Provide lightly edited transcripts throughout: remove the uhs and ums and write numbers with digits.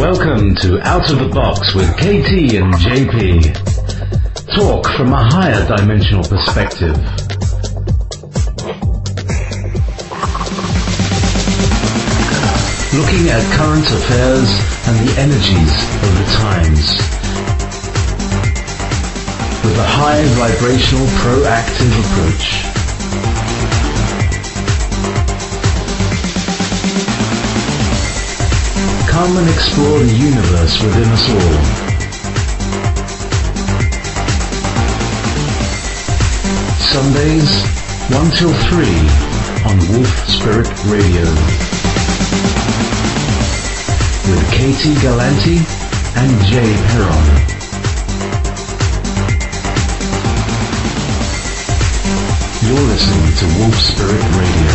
Welcome to Out of the Box with KT and JayPee. Talk from a higher dimensional perspective. Looking at current affairs and the energies of the times. With a high vibrational proactive approach. Come and explore the universe within us all. Sundays, 1 till 3 on Wolf Spirit Radio. With KT Gallanti and Jay Perron. You're listening to Wolf Spirit Radio.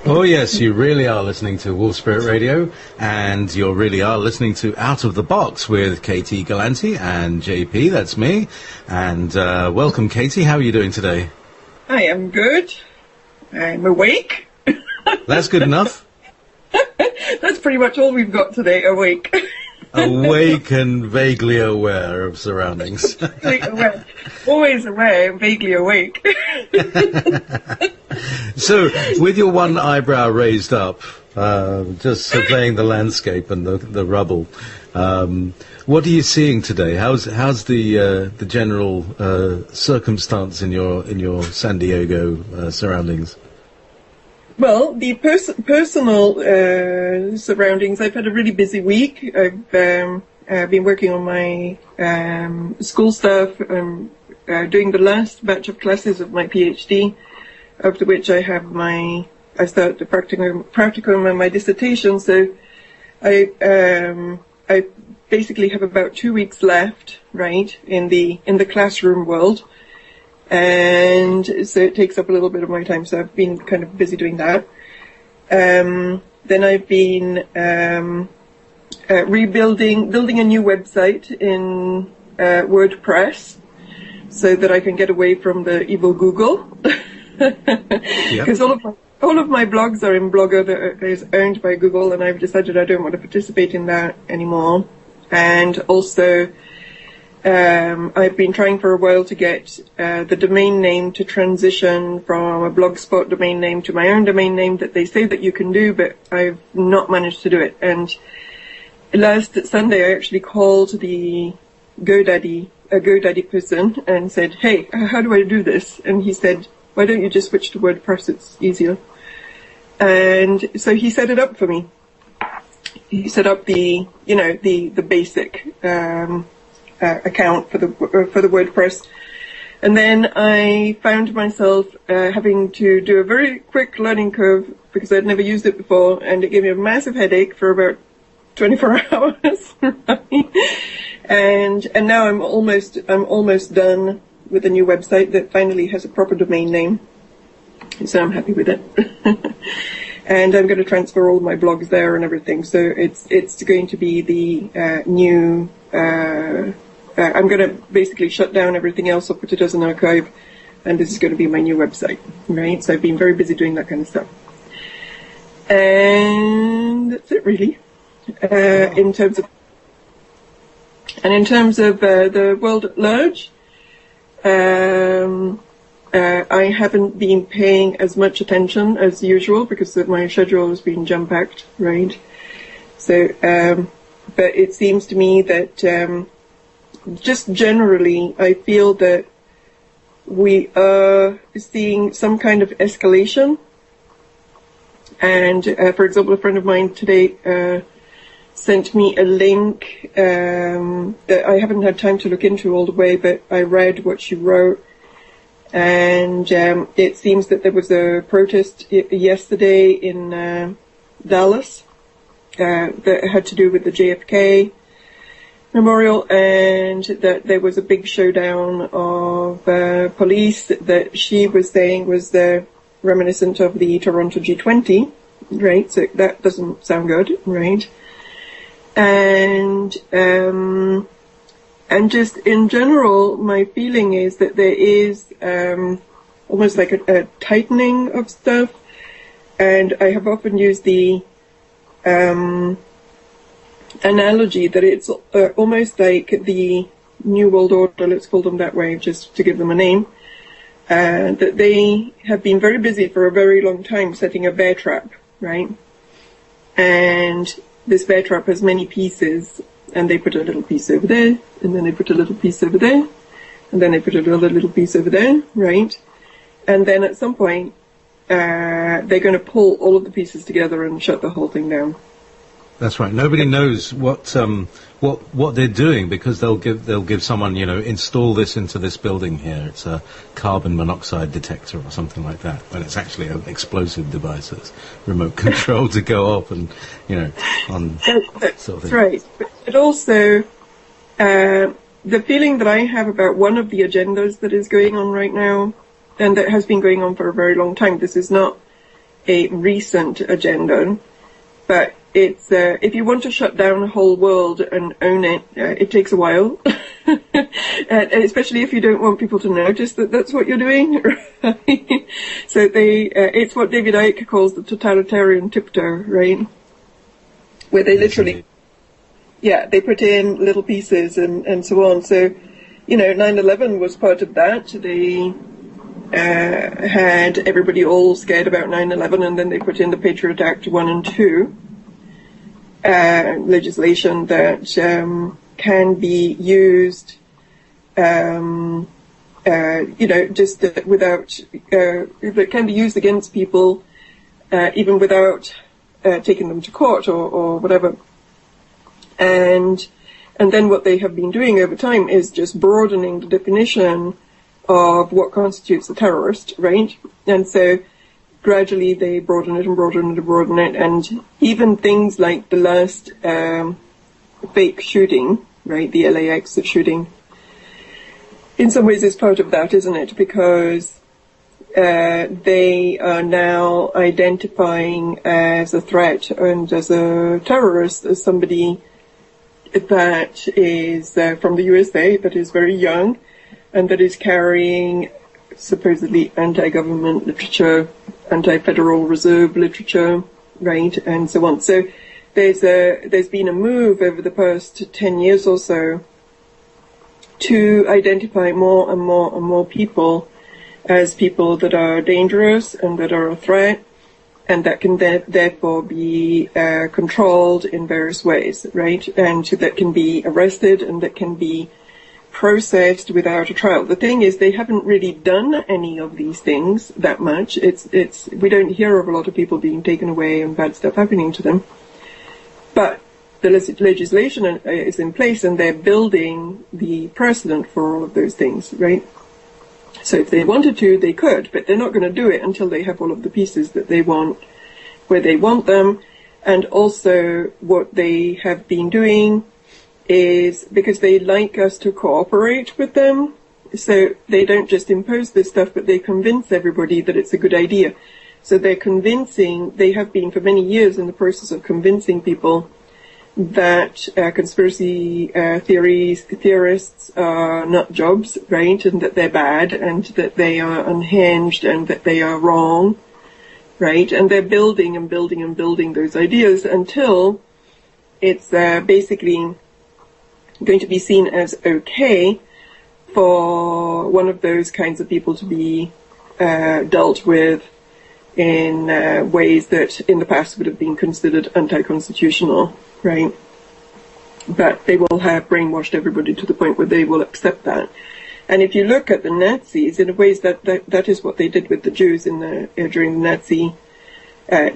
Oh yes, you really are listening to Wolf Spirit Radio, and you really are listening to Out of the Box with KT Gallanti and JayPee, that's me. And welcome, Katie. How are you doing today? I am good. I'm awake. That's good enough. That's pretty much all we've got today, awake. Awake and vaguely aware of surroundings. Aware. Always aware, vaguely awake. So, with your one eyebrow raised up, just surveying the landscape and the rubble, what are you seeing today? How's the general circumstance in your San Diego surroundings? Well, the personal surroundings, I've had a really busy week. I've been working on my school stuff, doing the last batch of classes of my PhD, after which I start the practicum and my dissertation. So I basically have about 2 weeks left, right, in the classroom world. And so it takes up a little bit of my time, so I've been kind of busy doing that. Then I've been building a new website in WordPress so that I can get away from the evil Google. Because all of my blogs are in Blogger that is owned by Google, and I've decided I don't want to participate in that anymore. And also, I've been trying for a while to get the domain name to transition from a Blogspot domain name to my own domain name that they say that you can do, but I've not managed to do it. And last Sunday, I actually called a GoDaddy person and said, "Hey, how do I do this?" And he said, "Why don't you just switch to WordPress? It's easier." And so he set it up for me. He set up the basic account for the WordPress, and then I found myself having to do a very quick learning curve because I'd never used it before, and it gave me a massive headache for about 24 hours. Right? And now I'm almost done with a new website that finally has a proper domain name, so I'm happy with it. And I'm going to transfer all my blogs there and everything. So it's going to be the new. I'm going to basically shut down everything else or put it as an archive, and this is going to be my new website, right? So I've been very busy doing that kind of stuff. And that's it, really. In terms of the world at large, I haven't been paying as much attention as usual because my schedule has been jam-packed, right? So, but it seems to me that just generally, I feel that we are seeing some kind of escalation. And, for example, a friend of mine today sent me a link that I haven't had time to look into all the way, but I read what she wrote. And it seems that there was a protest yesterday in Dallas that had to do with the JFK memorial, and that there was a big showdown of police that she was saying was reminiscent of the Toronto G20, right? So that doesn't sound good, right? And just in general, my feeling is that there is almost like a tightening of stuff. And I have often used the analogy that it's almost like the New World Order, let's call them that way, just to give them a name, that they have been very busy for a very long time setting a bear trap, right? And this bear trap has many pieces, and they put a little piece over there, and then they put a little piece over there, and then they put another little piece over there, right? And then at some point, they're going to pull all of the pieces together and shut the whole thing down. That's right. Nobody knows what they're doing, because they'll give someone, install this into this building here. It's a carbon monoxide detector or something like that, when it's actually an explosive device that's remote control to go off and on that's sort of thing. Right. But also, the feeling that I have about one of the agendas that is going on right now, and that has been going on for a very long time. This is not a recent agenda, but it's if you want to shut down a whole world and own it, it takes a while, and especially if you don't want people to notice that that's what you're doing. Right? So it's what David Icke calls the totalitarian tiptoe, right? Where they literally, they put in little pieces and so on. So, 9/11 was part of that. They had everybody all scared about 9/11, and then they put in the Patriot Act 1 and 2. Legislation that can be used, just without, that can be used against people, even without taking them to court or whatever. And then what they have been doing over time is just broadening the definition of what constitutes a terrorist, right? And so gradually they broaden it and broaden it and broaden it, and even things like the last fake shooting, right, the LAX shooting, in some ways is part of that, isn't it? Because they are now identifying as a threat and as a terrorist as somebody that is from the USA, that is very young, and that is carrying supposedly anti-government literature, anti-Federal Reserve literature, right, and so on. So there's been a move over the past 10 years or so to identify more and more and more people as people that are dangerous and that are a threat, and that can therefore be controlled in various ways, right, and that can be arrested and that can be processed without a trial. The thing is, they haven't really done any of these things that much. We don't hear of a lot of people being taken away and bad stuff happening to them. But the legislation is in place, and they're building the precedent for all of those things, right? So if they wanted to, they could, but they're not going to do it until they have all of the pieces that they want, where they want them. And also what they have been doing is, because they like us to cooperate with them, so they don't just impose this stuff, but they convince everybody that it's a good idea. So they have been for many years in the process of convincing people that conspiracy theorists are nut jobs, right, and that they're bad, and that they are unhinged, and that they are wrong, right, and they're building and building and building those ideas until it's basically going to be seen as okay for one of those kinds of people to be dealt with in ways that in the past would have been considered anti-constitutional, right? But they will have brainwashed everybody to the point where they will accept that. And if you look at the Nazis, in ways that is what they did with the Jews during the Nazi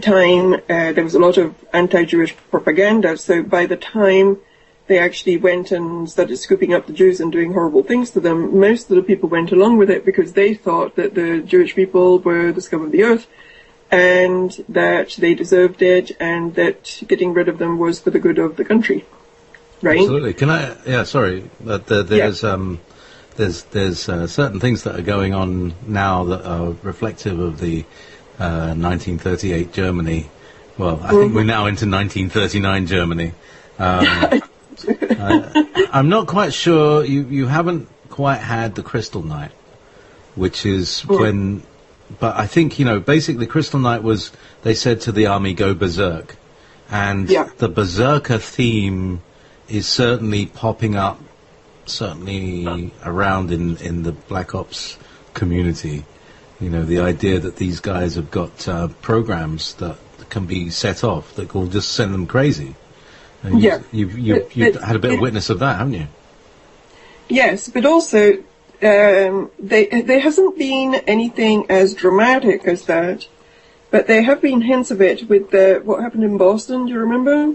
time. There was a lot of anti-Jewish propaganda, so by the time they actually went and started scooping up the Jews and doing horrible things to them, most of the people went along with it because they thought that the Jewish people were the scum of the earth and that they deserved it, and that getting rid of them was for the good of the country. Right? Absolutely. Can I? Yeah. Sorry, but there's certain things that are going on now that are reflective of the 1938 Germany. Well, I think we're now into 1939 Germany. I'm not quite sure. You haven't quite had the Crystal Night, which is when but I think, basically Crystal Night was, they said to the army, go berserk. And the berserker theme is certainly popping up, certainly around in the Black Ops community. The idea that these guys have got programs that can be set off that will just send them crazy. And you've had a bit of witness of that, haven't you? Yes, but also there hasn't been anything as dramatic as that, but there have been hints of it with what happened in Boston. Do you remember?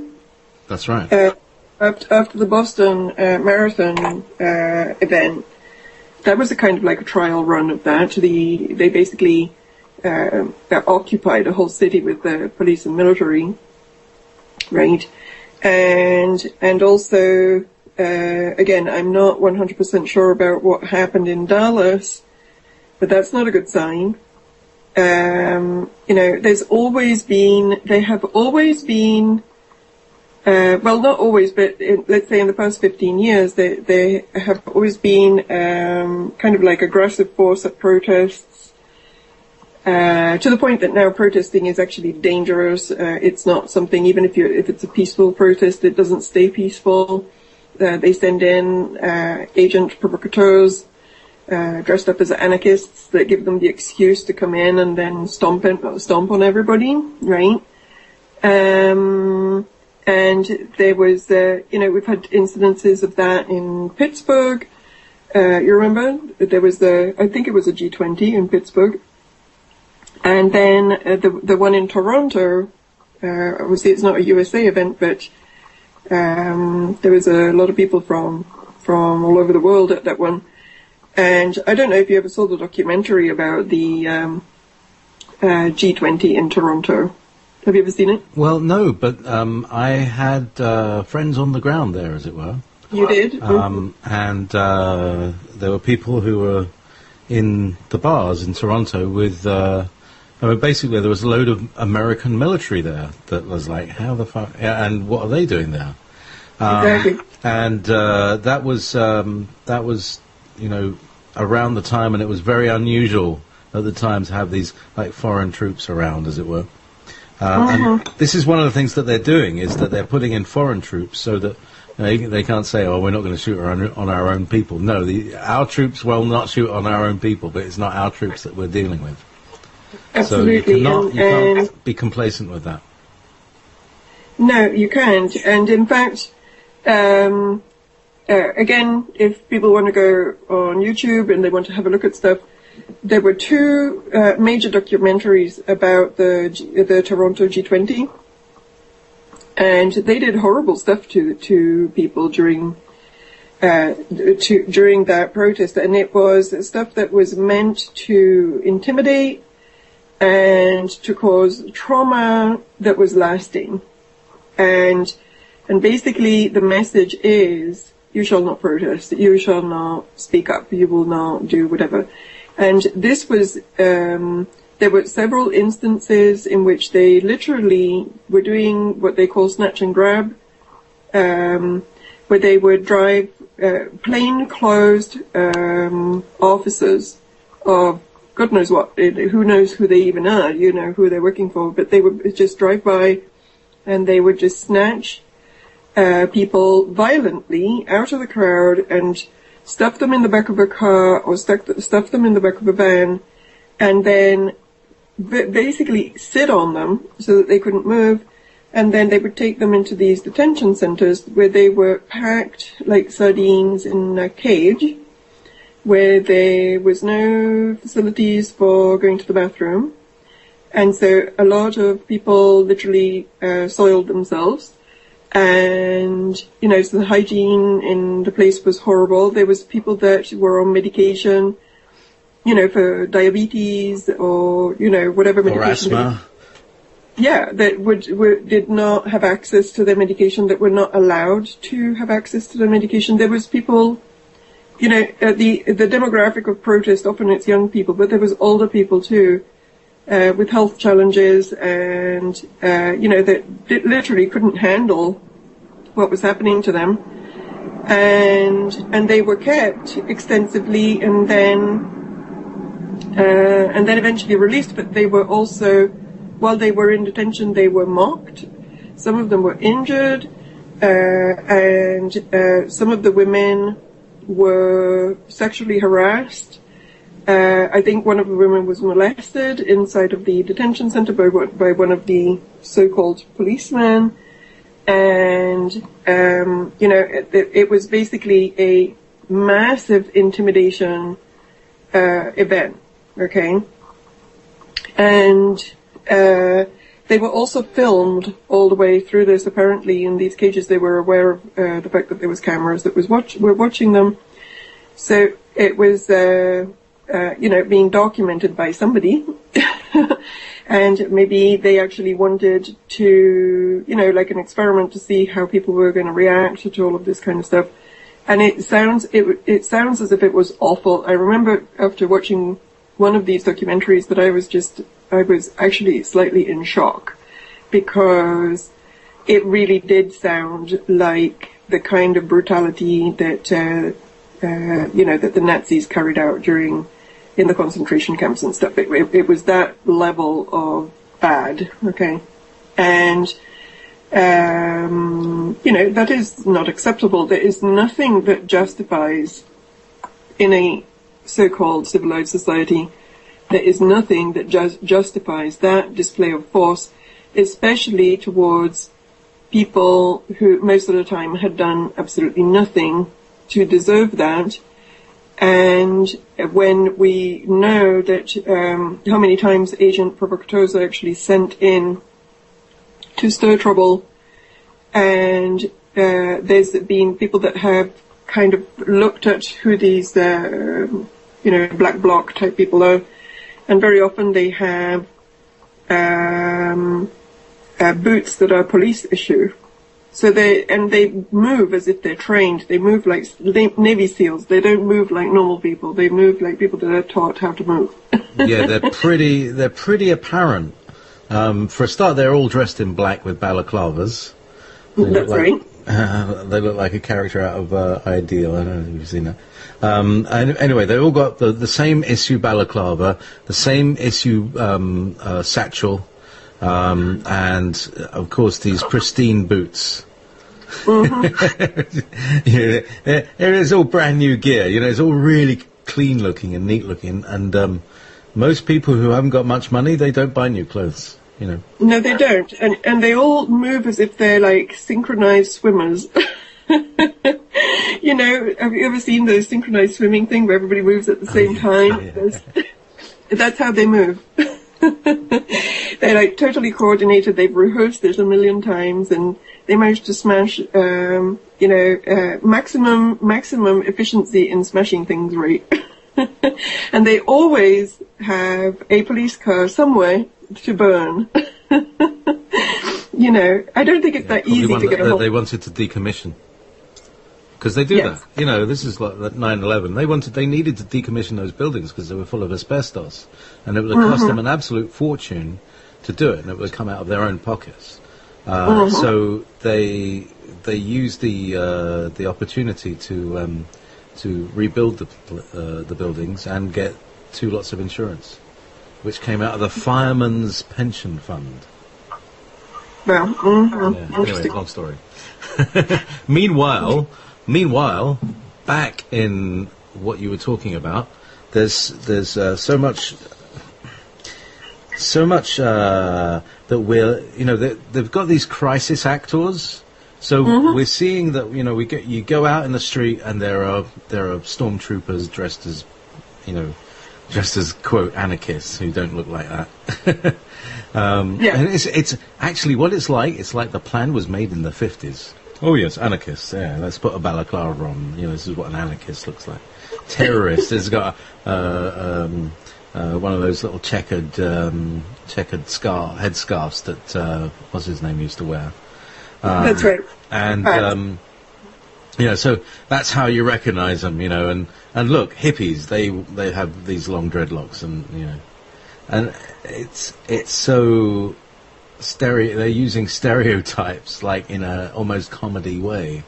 That's right. After the Boston Marathon event, that was a kind of like a trial run of that. They basically occupied a whole city with the police and military, right? And also, again, I'm not 100% sure about what happened in Dallas, but that's not a good sign. They have always been, well, not always, but let's say in the past 15 years, they have always been kind of like aggressive force at protests, to the point that now protesting is actually dangerous. It's not something, even if it's a peaceful protest, it doesn't stay peaceful. They send in agent provocateurs dressed up as anarchists that give them the excuse to come in and then stomp on everybody, right? And there was, we've had incidences of that in Pittsburgh. You remember? There was I think it was a G20 in Pittsburgh. And then the one in Toronto, obviously it's not a USA event, but there was a lot of people from all over the world at that one. And I don't know if you ever saw the documentary about the G20 in Toronto. Have you ever seen it? Well, no, but I had friends on the ground there, as it were. You did? And there were people who were in the bars in Toronto with... basically, there was a load of American military there that was like, how the fuck... and what are they doing there? Exactly. And that was, around the time, and it was very unusual at the time to have these, like, foreign troops around, as it were. And this is one of the things that they're doing, is that they're putting in foreign troops so that they can't say, oh, we're not going to shoot on our own people. No, our troops will not shoot on our own people, but it's not our troops that we're dealing with. Absolutely. So you can't be complacent with that. No, you can't. And in fact, again, if people want to go on YouTube and they want to have a look at stuff, there were two major documentaries about the Toronto G20, and they did horrible stuff to people during that protest, and it was stuff that was meant to intimidate and to cause trauma that was lasting. And basically the message is, you shall not protest, you shall not speak up, you will not do whatever. And this was, there were several instances in which they literally were doing what they call snatch and grab, where they would drive plain-clothes officers of God knows what, who knows who they even are, who they're working for, but they would just drive by and they would just snatch people violently out of the crowd and stuff them in the back of a car or stuff them in the back of a van, and then basically sit on them so that they couldn't move, and then they would take them into these detention centers where they were packed like sardines in a cage, where there was no facilities for going to the bathroom. And so a lot of people literally soiled themselves. And, so the hygiene in the place was horrible. There was people that were on medication, for diabetes or, whatever medication. Or asthma. That did not have access to their medication, that were not allowed to have access to their medication. There was people, the demographic of protest, often it's young people, but there was older people too, with health challenges and, that literally couldn't handle what was happening to them. And they were kept extensively and then and then eventually released. But they were also, while they were in detention, they were mocked. Some of them were injured, and some of the women were sexually harassed. I think one of the women was molested inside of the detention center by one of the so-called policemen. And, it was basically a massive intimidation event, okay? And they were also filmed all the way through this. Apparently, in these cages, they were aware of the fact that there was cameras that were watching them. So it was, being documented by somebody. And maybe they actually wanted to, like an experiment to see how people were going to react to all of this kind of stuff. And it sounds as if it was awful. I remember after watching one of these documentaries that I was actually slightly in shock, because it really did sound like the kind of brutality that, that the Nazis carried out in the concentration camps and stuff. It was that level of bad, okay? And, that is not acceptable. There is nothing that justifies, in a so-called civilized society, there is nothing that justifies that display of force, especially towards people who most of the time had done absolutely nothing to deserve that. And when we know that how many times Agent Provocateurs are actually sent in to stir trouble, and there's been people that have kind of looked at who these black bloc type people are, and very often they have boots that are police issue. So they move as if they're trained. They move like Navy SEALs. They don't move like normal people. They move like people that are taught how to move. Yeah, they're pretty apparent. For a start, they're all dressed in black with balaclavas. That's right. They look like a character out of Ideal. I don't know if you've seen that. And anyway, they all got the same issue balaclava, the same issue satchel. And of course these pristine boots. It's all brand new gear, it's all really clean looking and neat looking, and most people who haven't got much money, they don't buy new clothes, No, they don't, and they all move as if they're like synchronized swimmers. Have you ever seen the synchronized swimming thing where everybody moves at the same time? Yeah. That's how they move. They're like totally coordinated. They've rehearsed it a million times, and they managed to smash, maximum efficiency in smashing things right. And they always have a police car somewhere to burn. I don't think it's that easy to get a hold. They wanted to decommission. Because they do that. This is like 9/11. They needed to decommission those buildings because they were full of asbestos. And it would have cost them an absolute fortune to do it, and it would come out of their own pockets. So they used the opportunity to rebuild the buildings and get 2 lots of insurance, which came out of the Fireman's Pension Fund. Well, anyway, long story. Meanwhile, back in what you were talking about, there's so much that they've got these crisis actors. So we're seeing that you go out in the street and there are stormtroopers dressed as quote anarchists who don't look like that. And it's actually what it's like. It's like the plan was made in the 50s. Oh yes, anarchists. Yeah, let's put a balaclava on. This is what an anarchist looks like. Terrorist has got one of those little checkered headscarves that what's his name used to wear. That's right. And so that's how you recognise them. And look, hippies. They have these long dreadlocks, and it's so. They're using stereotypes like in a almost comedy way,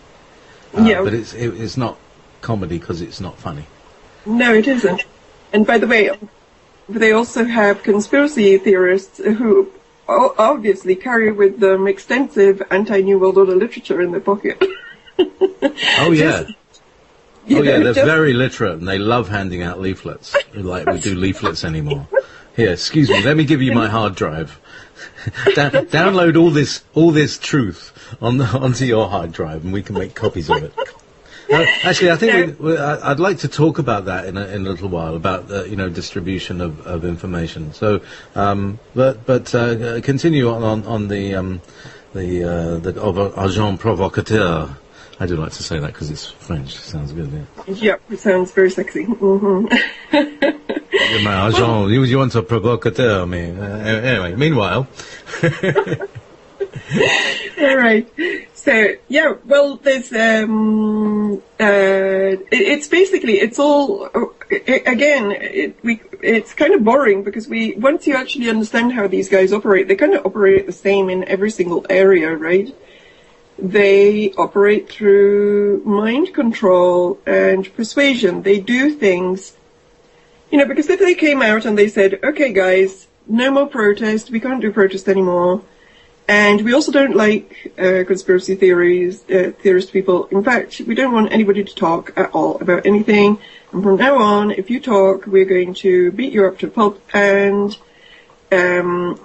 but it's not comedy because it's not funny. No, it isn't. And by the way, they also have conspiracy theorists who obviously carry with them extensive anti-New World Order literature in their pocket. Oh, yeah. They're very literate, and they love handing out leaflets, like we do leaflets anymore. Here, excuse me, let me give you my hard drive. Download all this truth onto your hard drive, and we can make copies of it. Actually, I think I'd like to talk about that in a little while, about distribution of information. So, but continue on the agent provocateur. I do like to say that because it's French. It sounds good. Yeah. Yep, it sounds very sexy. Mm-hmm. My agent, you want to provocateur me? Anyway, meanwhile. All right. So yeah, well, there's it's basically it's all it's kind of boring because once you actually understand how these guys operate, they kind of operate the same in every single area, right? They operate through mind control and persuasion. They do things, because if they came out and they said, okay, guys, no more protest, we can't do protest anymore. And we also don't like conspiracy theorist people. In fact, we don't want anybody to talk at all about anything. And from now on, if you talk, we're going to beat you up to pulp and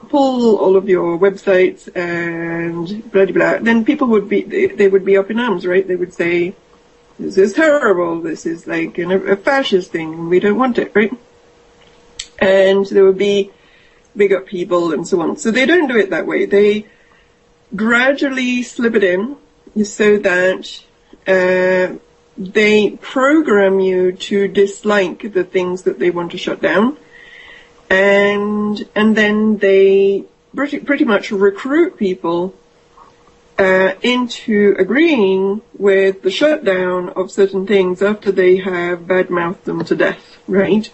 pull all of your websites and blah, blah, blah. Then people would be up in arms, right? They would say, this is terrible. This is like a fascist thing. And we don't want it, right? And there would be big up people and so on. So they don't do it that way. They gradually slip it in so that they program you to dislike the things that they want to shut down. And then they pretty much recruit people into agreeing with the shutdown of certain things after they have badmouthed them to death, right?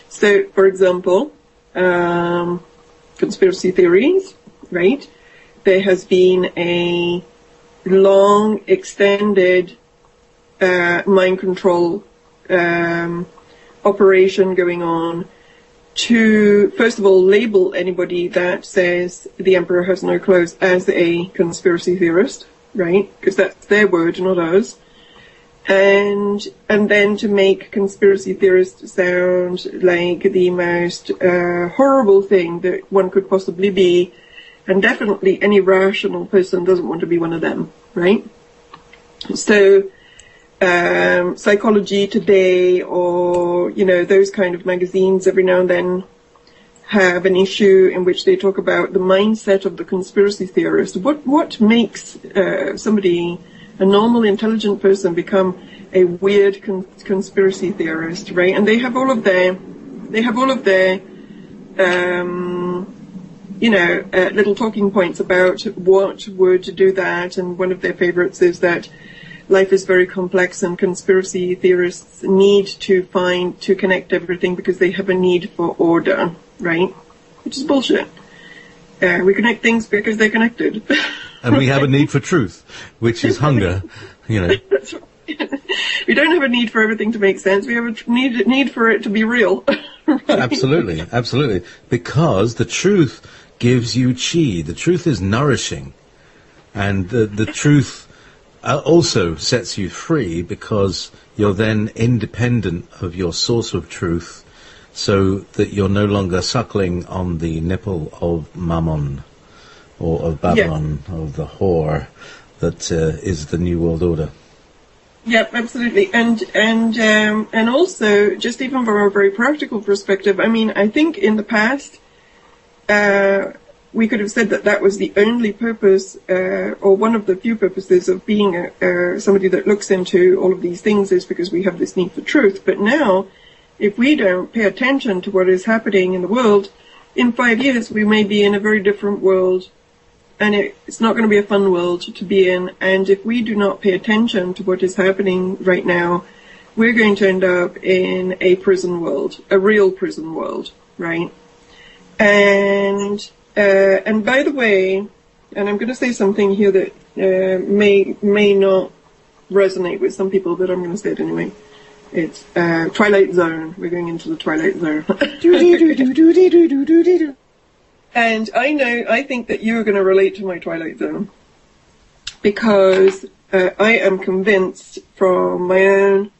So, for example, conspiracy theories, right? There has been a long, extended mind control operation going on to, first of all, label anybody that says the emperor has no clothes as a conspiracy theorist, right? Because that's their word, not ours. And then to make conspiracy theorists sound like the most horrible thing that one could possibly be, and definitely any rational person doesn't want to be one of them, right? So, Psychology Today or, those kind of magazines every now and then have an issue in which they talk about the mindset of the conspiracy theorist. What makes somebody, a normal, intelligent person, become a weird conspiracy theorist, right? And they have all of their little talking points about what would do that. And one of their favorites is that life is very complex and conspiracy theorists need to connect everything because they have a need for order, right? Which is bullshit. We connect things because they're connected. And we have a need for truth, which is hunger, That's right. We don't have a need for everything to make sense. We have a need for it to be real. Right? Absolutely. Because the truth gives you chi. The truth is nourishing. And the truth also sets you free because you're then independent of your source of truth, so that you're no longer suckling on the nipple of Mammon or of Babylon, of the whore that is the New World Order. Yep, absolutely. And also, just even from a very practical perspective, I mean, I think in the past, we could have said that was the only purpose, or one of the few purposes of being somebody that looks into all of these things is because we have this need for truth. But now, if we don't pay attention to what is happening in the world, in 5 years we may be in a very different world, and it's not going to be a fun world to be in. And if we do not pay attention to what is happening right now, we're going to end up in a prison world, a real prison world, right? And by the way, and I'm going to say something here that may not resonate with some people, but I'm going to say it anyway. It's Twilight Zone. We're going into the Twilight Zone. And I think that you're going to relate to my Twilight Zone. Because I am convinced from my own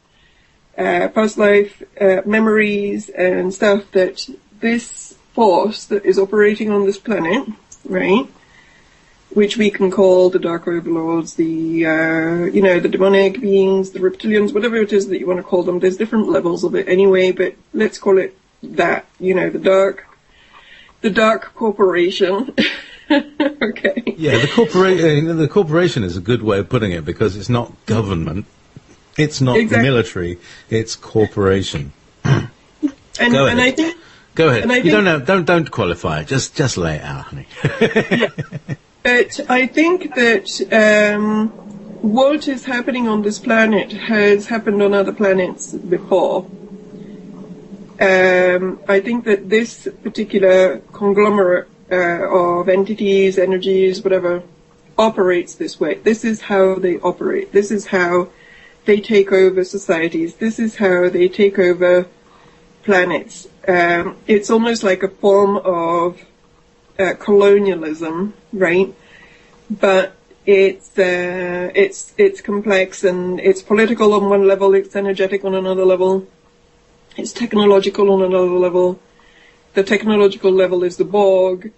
past life memories and stuff that this force that is operating on this planet, right, which we can call the Dark Overlords, the demonic beings, the reptilians, whatever it is that you want to call them. There's different levels of it anyway, but let's call it that, the dark corporation. Okay. Yeah, the corporation is a good way of putting it, because it's not government, it's not military, it's corporation. Go ahead. Go ahead. You don't qualify it. Just lay it out, honey. Yeah. But I think that what is happening on this planet has happened on other planets before. I think that this particular conglomerate of entities, energies, whatever, operates this way. This is how they operate. This is how they take over societies. This is how they take over planets. It's almost like a form of colonialism, right? But it's complex, and it's political on one level, it's energetic on another level, it's technological on another level. The technological level is the Borg,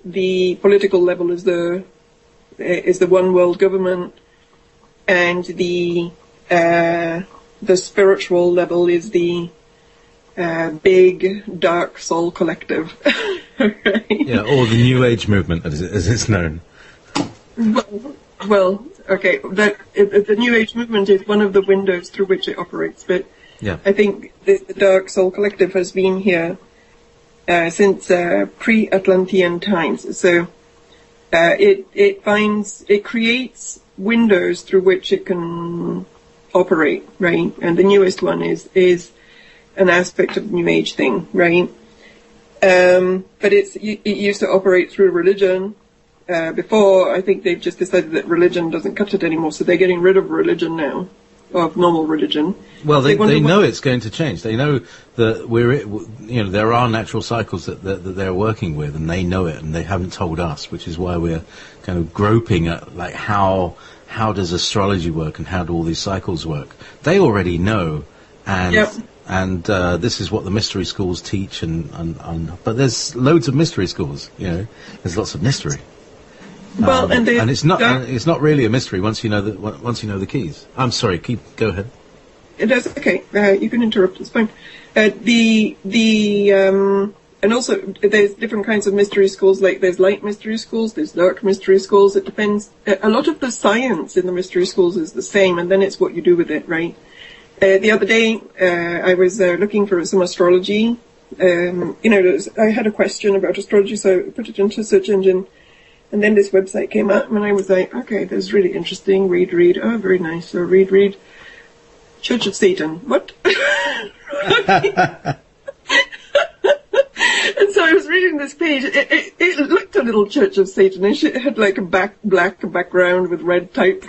the political level is the one world government, and the spiritual level is the big dark soul collective. Right? Yeah, or the New Age movement, as it's known. Well, okay, the New Age movement is one of the windows through which it operates, but yeah. I think the dark soul collective has been here since pre-Atlantean times. So it creates windows through which it can operate, right? And the newest one is an aspect of the New Age thing, right? But it used to operate through religion. Before, I think they've just decided that religion doesn't cut it anymore, so they're getting rid of religion now, of normal religion. Well, they know it's going to change. They know that there are natural cycles that they're working with, and they know it, and they haven't told us, which is why we're kind of groping at like how does astrology work and how do all these cycles work. They already know, and. Yep. And this is what the mystery schools teach, but there's loads of mystery schools. There's lots of mystery. Well, and it's not really a mystery once you know the keys. I'm sorry, go ahead. That's okay. You can interrupt. It's fine. And also there's different kinds of mystery schools. Like there's light mystery schools, there's dark mystery schools. It depends. A lot of the science in the mystery schools is the same, and then it's what you do with it, right? The other day, I was looking for some astrology. I had a question about astrology, so I put it into a search engine, and then this website came up, and I was like, okay, this is really interesting. Read. Oh, very nice. So read. Church of Satan. What? And so I was reading this page. It looked a little Church of Satanish. It had like a black background with red type.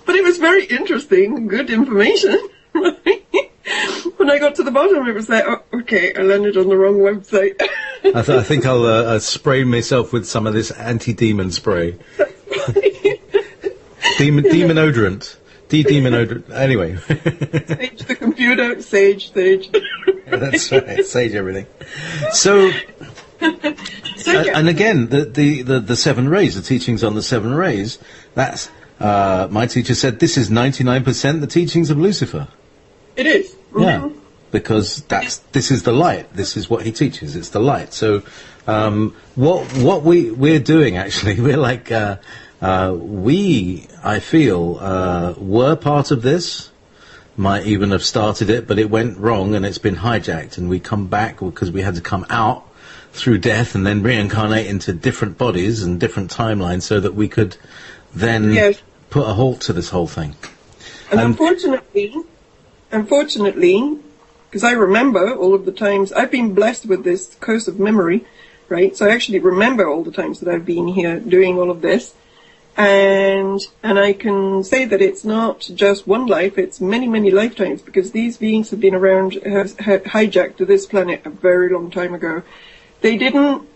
But it was very interesting, good information. Right? When I got to the bottom, it was like, oh, okay, I landed on the wrong website. I think I'll spray myself with some of this anti-demon spray. Demon odorant. Demon odorant. Anyway. Sage the computer. Sage. Yeah, that's right. Sage everything. So and again, the seven rays, the teachings on the seven rays, that's... my teacher said this is 99% the teachings of Lucifer. It is. Mm-hmm. Yeah, because this is the light. This is what he teaches. It's the light. So what we're doing actually, we're like I feel were part of this. Might even have started it, but it went wrong and it's been hijacked, and we come back because we had to come out through death and then reincarnate into different bodies and different timelines so that we could then put a halt to this whole thing. And unfortunately, because I remember all of the times, I've been blessed with this curse of memory, right? So I actually remember all the times that I've been here doing all of this. And I can say that it's not just one life, it's many, many lifetimes, because these beings have been around, have hijacked this planet a very long time ago. They didn't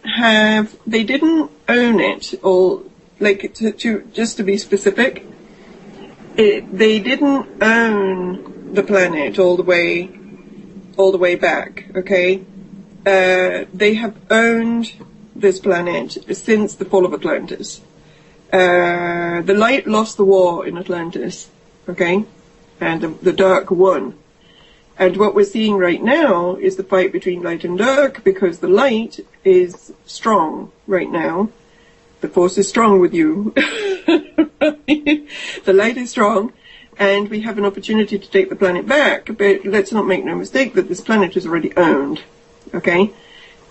own it, or, like, just to be specific, they didn't own the planet all the way back, okay? They have owned this planet since the fall of Atlantis. The light lost the war in Atlantis, okay? And the dark won. And what we're seeing right now is the fight between light and dark, because the light is strong right now. The force is strong with you. The light is strong, and we have an opportunity to take the planet back, but let's not make no mistake that this planet is already owned, okay?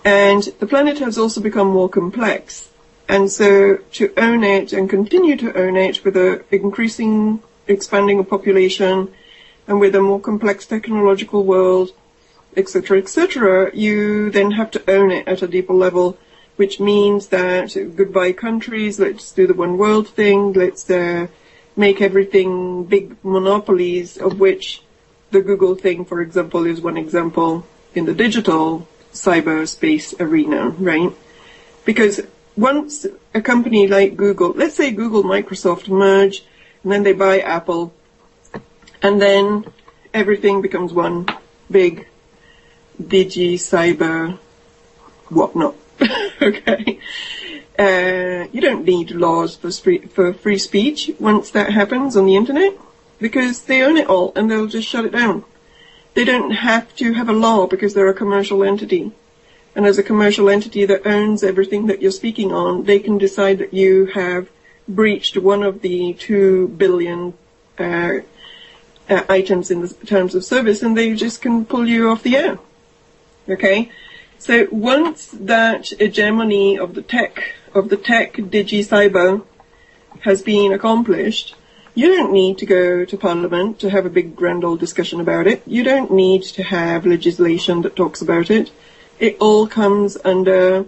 And the planet has also become more complex. And so to own it and continue to own it with an increasing, expanding of population and with a more complex technological world, etc., you then have to own it at a deeper level, which means that goodbye countries, let's do the one world thing, let's make everything big monopolies, of which the Google thing, for example, is one example in the digital cyberspace arena, right? Because once a company like Google, let's say Google, Microsoft merge, and then they buy Apple, and then everything becomes one big cyber whatnot. Okay. You don't need laws for free speech once that happens on the internet, because they own it all and they'll just shut it down. They don't have to have a law because they're a commercial entity. And as a commercial entity that owns everything that you're speaking on, they can decide that you have breached one of the 2 billion items in the terms of service, and they just can pull you off the air. Okay? So once that hegemony of the tech digi-cyber has been accomplished, you don't need to go to Parliament to have a big grand old discussion about it. You don't need to have legislation that talks about it. It all comes under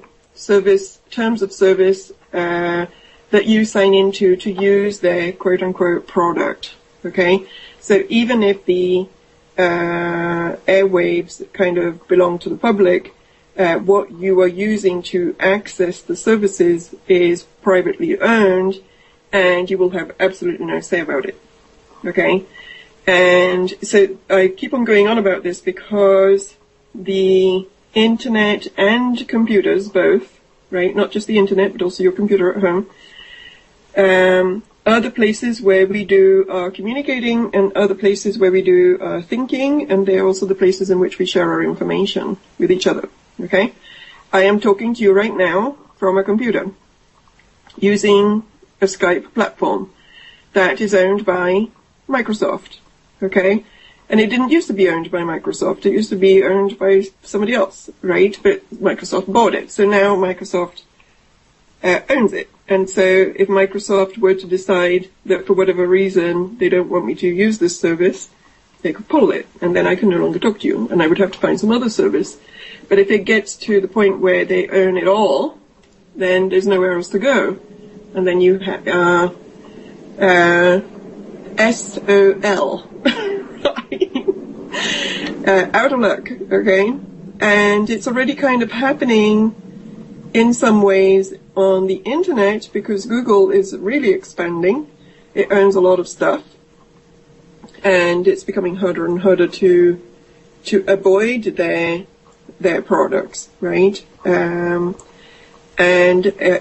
terms of service that you sign into to use their quote-unquote product, okay? So even if the airwaves kind of belong to the public, what you are using to access the services is privately owned, and you will have absolutely no say about it, okay? And so I keep on going on about this because the internet and computers both, right, not just the internet but also your computer at home, are the places where we do our communicating and other places where we do our thinking, and they're also the places in which we share our information with each other, okay? I am talking to you right now from a computer using a Skype platform that is owned by Microsoft, okay? And it didn't used to be owned by Microsoft. It used to be owned by somebody else, right? But Microsoft bought it. So now Microsoft owns it. And so if Microsoft were to decide that for whatever reason they don't want me to use this service, they could pull it. And then I can no longer talk to you. And I would have to find some other service. But if it gets to the point where they own it all, then there's nowhere else to go. And then you have SOL. Out of luck, okay? And it's already kind of happening in some ways on the internet because Google is really expanding. It owns a lot of stuff, and it's becoming harder and harder to avoid their products, right? And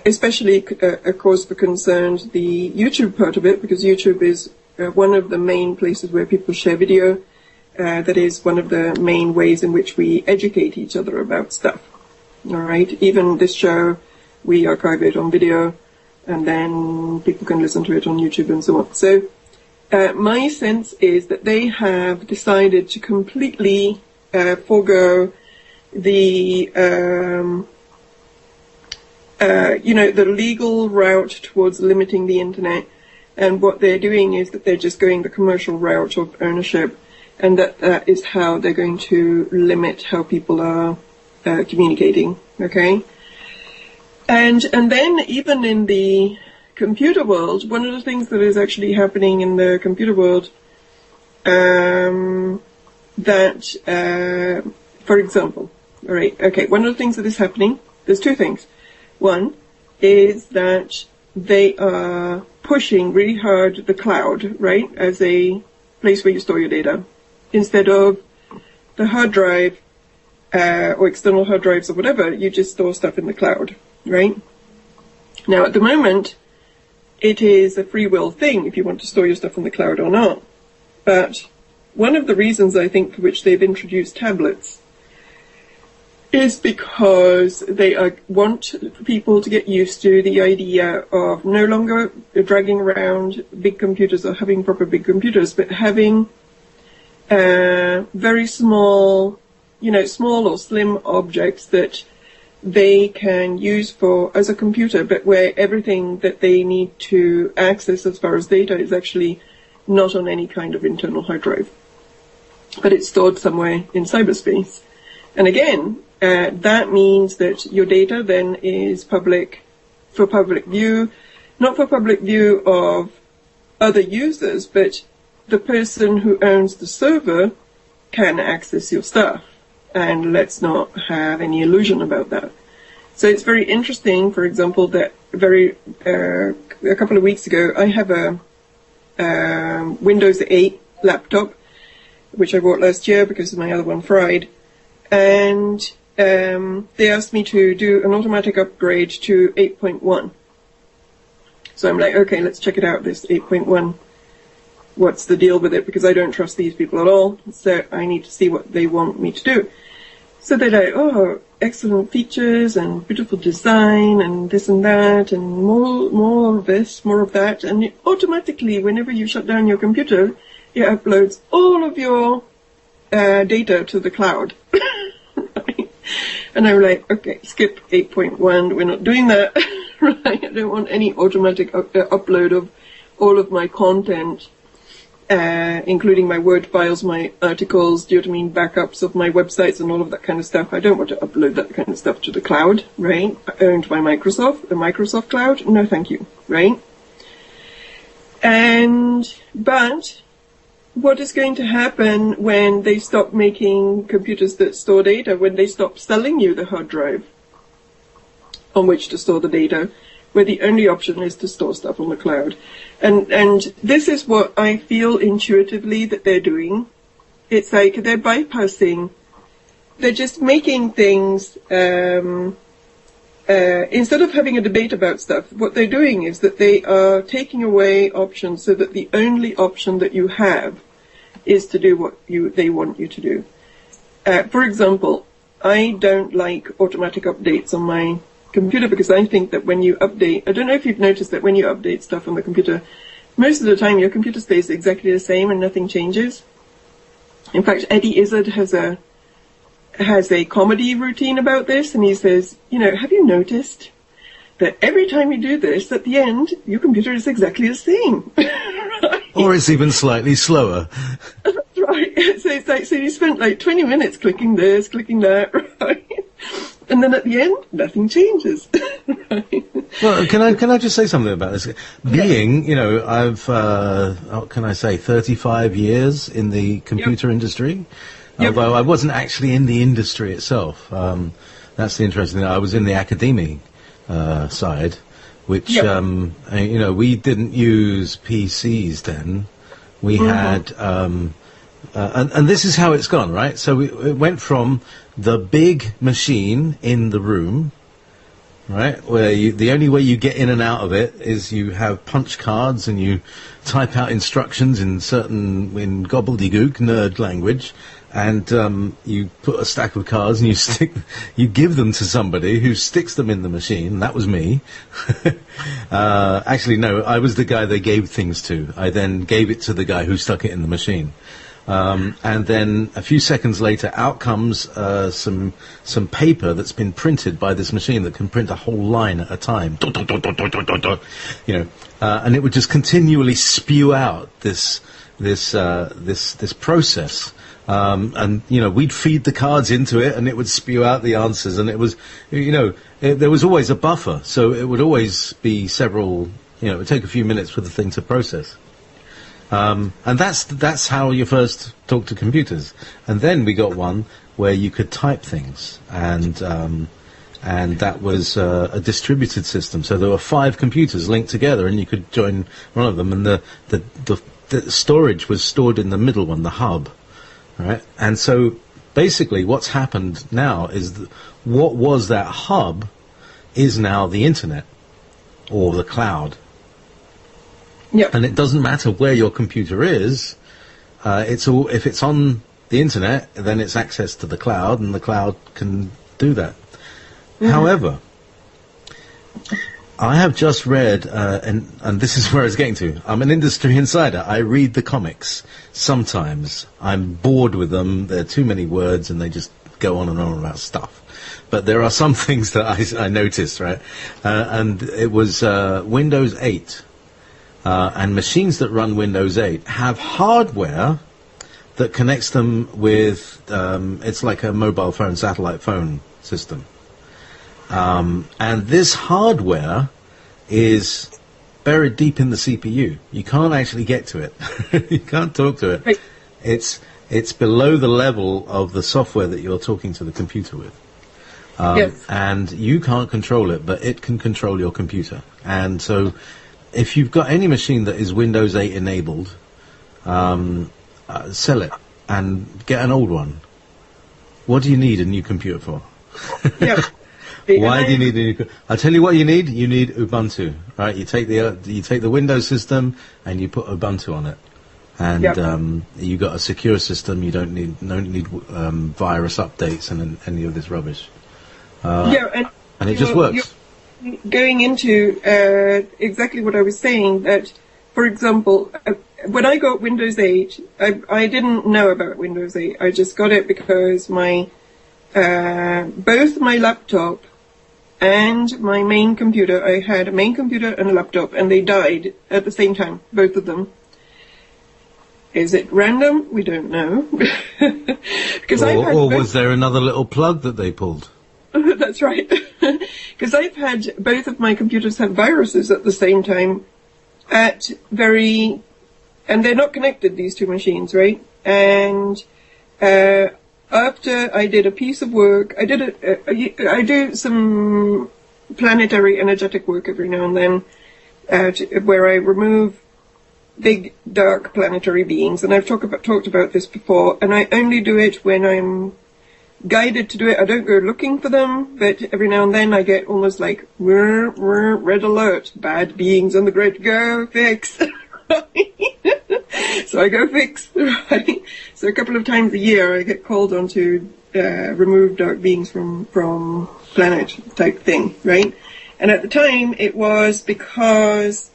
especially, of course, for concerned the YouTube part of it, because YouTube is one of the main places where people share video. That is one of the main ways in which we educate each other about stuff. All right. Even this show, we archive it on video, and then people can listen to it on YouTube and so on. So my sense is that they have decided to completely forego the the legal route towards limiting the internet, and what they're doing is that they're just going the commercial route of ownership. And that is how they're going to limit how people are communicating, okay? And then even in the computer world, one of the things that is actually happening in the computer world, for example, all right, okay, one of the things that is happening, there's two things. One is that they are pushing really hard the cloud, right, as a place where you store your data, instead of the hard drive, or external hard drives or whatever, you just store stuff in the cloud, right? Now, at the moment, it is a free will thing if you want to store your stuff in the cloud or not. But one of the reasons, I think, for which they've introduced tablets is because they want people to get used to the idea of no longer dragging around big computers or having proper big computers, but having very small, small or slim objects that they can use as a computer, but where everything that they need to access as far as data is actually not on any kind of internal hard drive, but it's stored somewhere in cyberspace. And again, that means that your data then is public for public view, not for public view of other users, but the person who owns the server can access your stuff. And let's not have any illusion about that. So it's very interesting, for example, that a couple of weeks ago, I have a Windows 8 laptop, which I bought last year because my other one fried. And they asked me to do an automatic upgrade to 8.1. So I'm like, okay, let's check it out, this 8.1. What's the deal with it? Because I don't trust these people at all. So I need to see what they want me to do. So they're like, oh, excellent features and beautiful design and this and that and more of this, more of that. And automatically, whenever you shut down your computer, it uploads all of your data to the cloud. Right? And I'm like, okay, skip 8.1. We're not doing that. Right? I don't want any automatic upload of all of my content, including my Word files, my articles, backups of my websites and all of that kind of stuff. I don't want to upload that kind of stuff to the cloud, right? Owned by Microsoft, the Microsoft cloud. No, thank you, right? But what is going to happen when they stop making computers that store data, when they stop selling you the hard drive on which to store the data, where the only option is to store stuff on the cloud? And this is what I feel intuitively that they're doing. It's like they're bypassing, they're just making things, instead of having a debate about stuff, what they're doing is that they are taking away options so that the only option that you have is to do what they want you to do. For example, I don't like automatic updates on my computer because I think that when you update, I don't know if you've noticed that when you update stuff on the computer, most of the time your computer stays exactly the same and nothing changes. In fact, Eddie Izzard has a comedy routine about this, and he says, have you noticed that every time you do this, at the end, your computer is exactly the same? Right? Or it's even slightly slower. That's right. So it's like, so you spent like 20 minutes clicking this, clicking that, right? And then at the end, nothing changes. Right? Well, can I just say something about this? Being, I've, what can I say, 35 years in the computer industry, although I wasn't actually in the industry itself. That's the interesting thing. I was in the academic side, which, we didn't use PCs then. We had, and this is how it's gone, right? So it went from the big machine in the room, right, where the only way you get in and out of it is you have punch cards and you type out instructions in gobbledygook nerd language, and you put a stack of cards and you give them to somebody who sticks them in the machine. That was me. Actually, no, I was the guy they gave things to. I then gave it to the guy who stuck it in the machine. And then a few seconds later, out comes some paper that's been printed by this machine that can print a whole line at a time. And it would just continually spew out this process. And we'd feed the cards into it, and it would spew out the answers. And it was, there was always a buffer, so it would always be several You know, it would take a few minutes for the thing to process. And that's how you first talk to computers. And then we got one where you could type things, and that was a distributed system. So there were 5 computers linked together, and you could join one of them, and the storage was stored in the middle one, the hub, right? And so basically what's happened now is what was that hub is now the internet or the cloud. Yep. And it doesn't matter where your computer is. If it's on the internet, then it's access to the cloud, and the cloud can do that. Mm-hmm. However, I have just read, and this is where I was getting to. I'm an industry insider. I read the comics. Sometimes I'm bored with them. There are too many words, and they just go on and on about stuff. But there are some things that I noticed, right? And it was Windows 8. And machines that run Windows 8 have hardware that connects them with, it's like a mobile phone, satellite phone system. And this hardware is buried deep in the CPU. You can't actually get to it. You can't talk to it. Right. It's below the level of the software that you're talking to the computer with. Yes. And you can't control it, but it can control your computer. And so if you've got any machine that is Windows 8 enabled, sell it and get an old one. What do you need a new computer for? Yeah. Why do you need a new? I'll tell you what you need. You need Ubuntu, right? You take the Windows system and you put Ubuntu on it, and you got a secure system. You don't need virus updates and any of this rubbish. And it just works. Going into exactly what I was saying, that, for example, when I got Windows 8, I didn't know about Windows 8. I just got it because my both my laptop and my main computer, I had a main computer and a laptop, and they died at the same time, both of them. Is it random? We don't know. Because or was there another little plug that they pulled? That's right. Because I've had both of my computers have viruses at the same time and they're not connected, these two machines, right? And after I did a piece of work, I do some planetary energetic work every now and then, where I remove big dark planetary beings, and I've talked about this before, and I only do it when I'm guided to do it. I don't go looking for them, but every now and then I get almost like, red alert, bad beings on the grid, go fix. So I go fix, right? So a couple of times a year I get called on to remove dark beings from planet type thing, right? And at the time it was because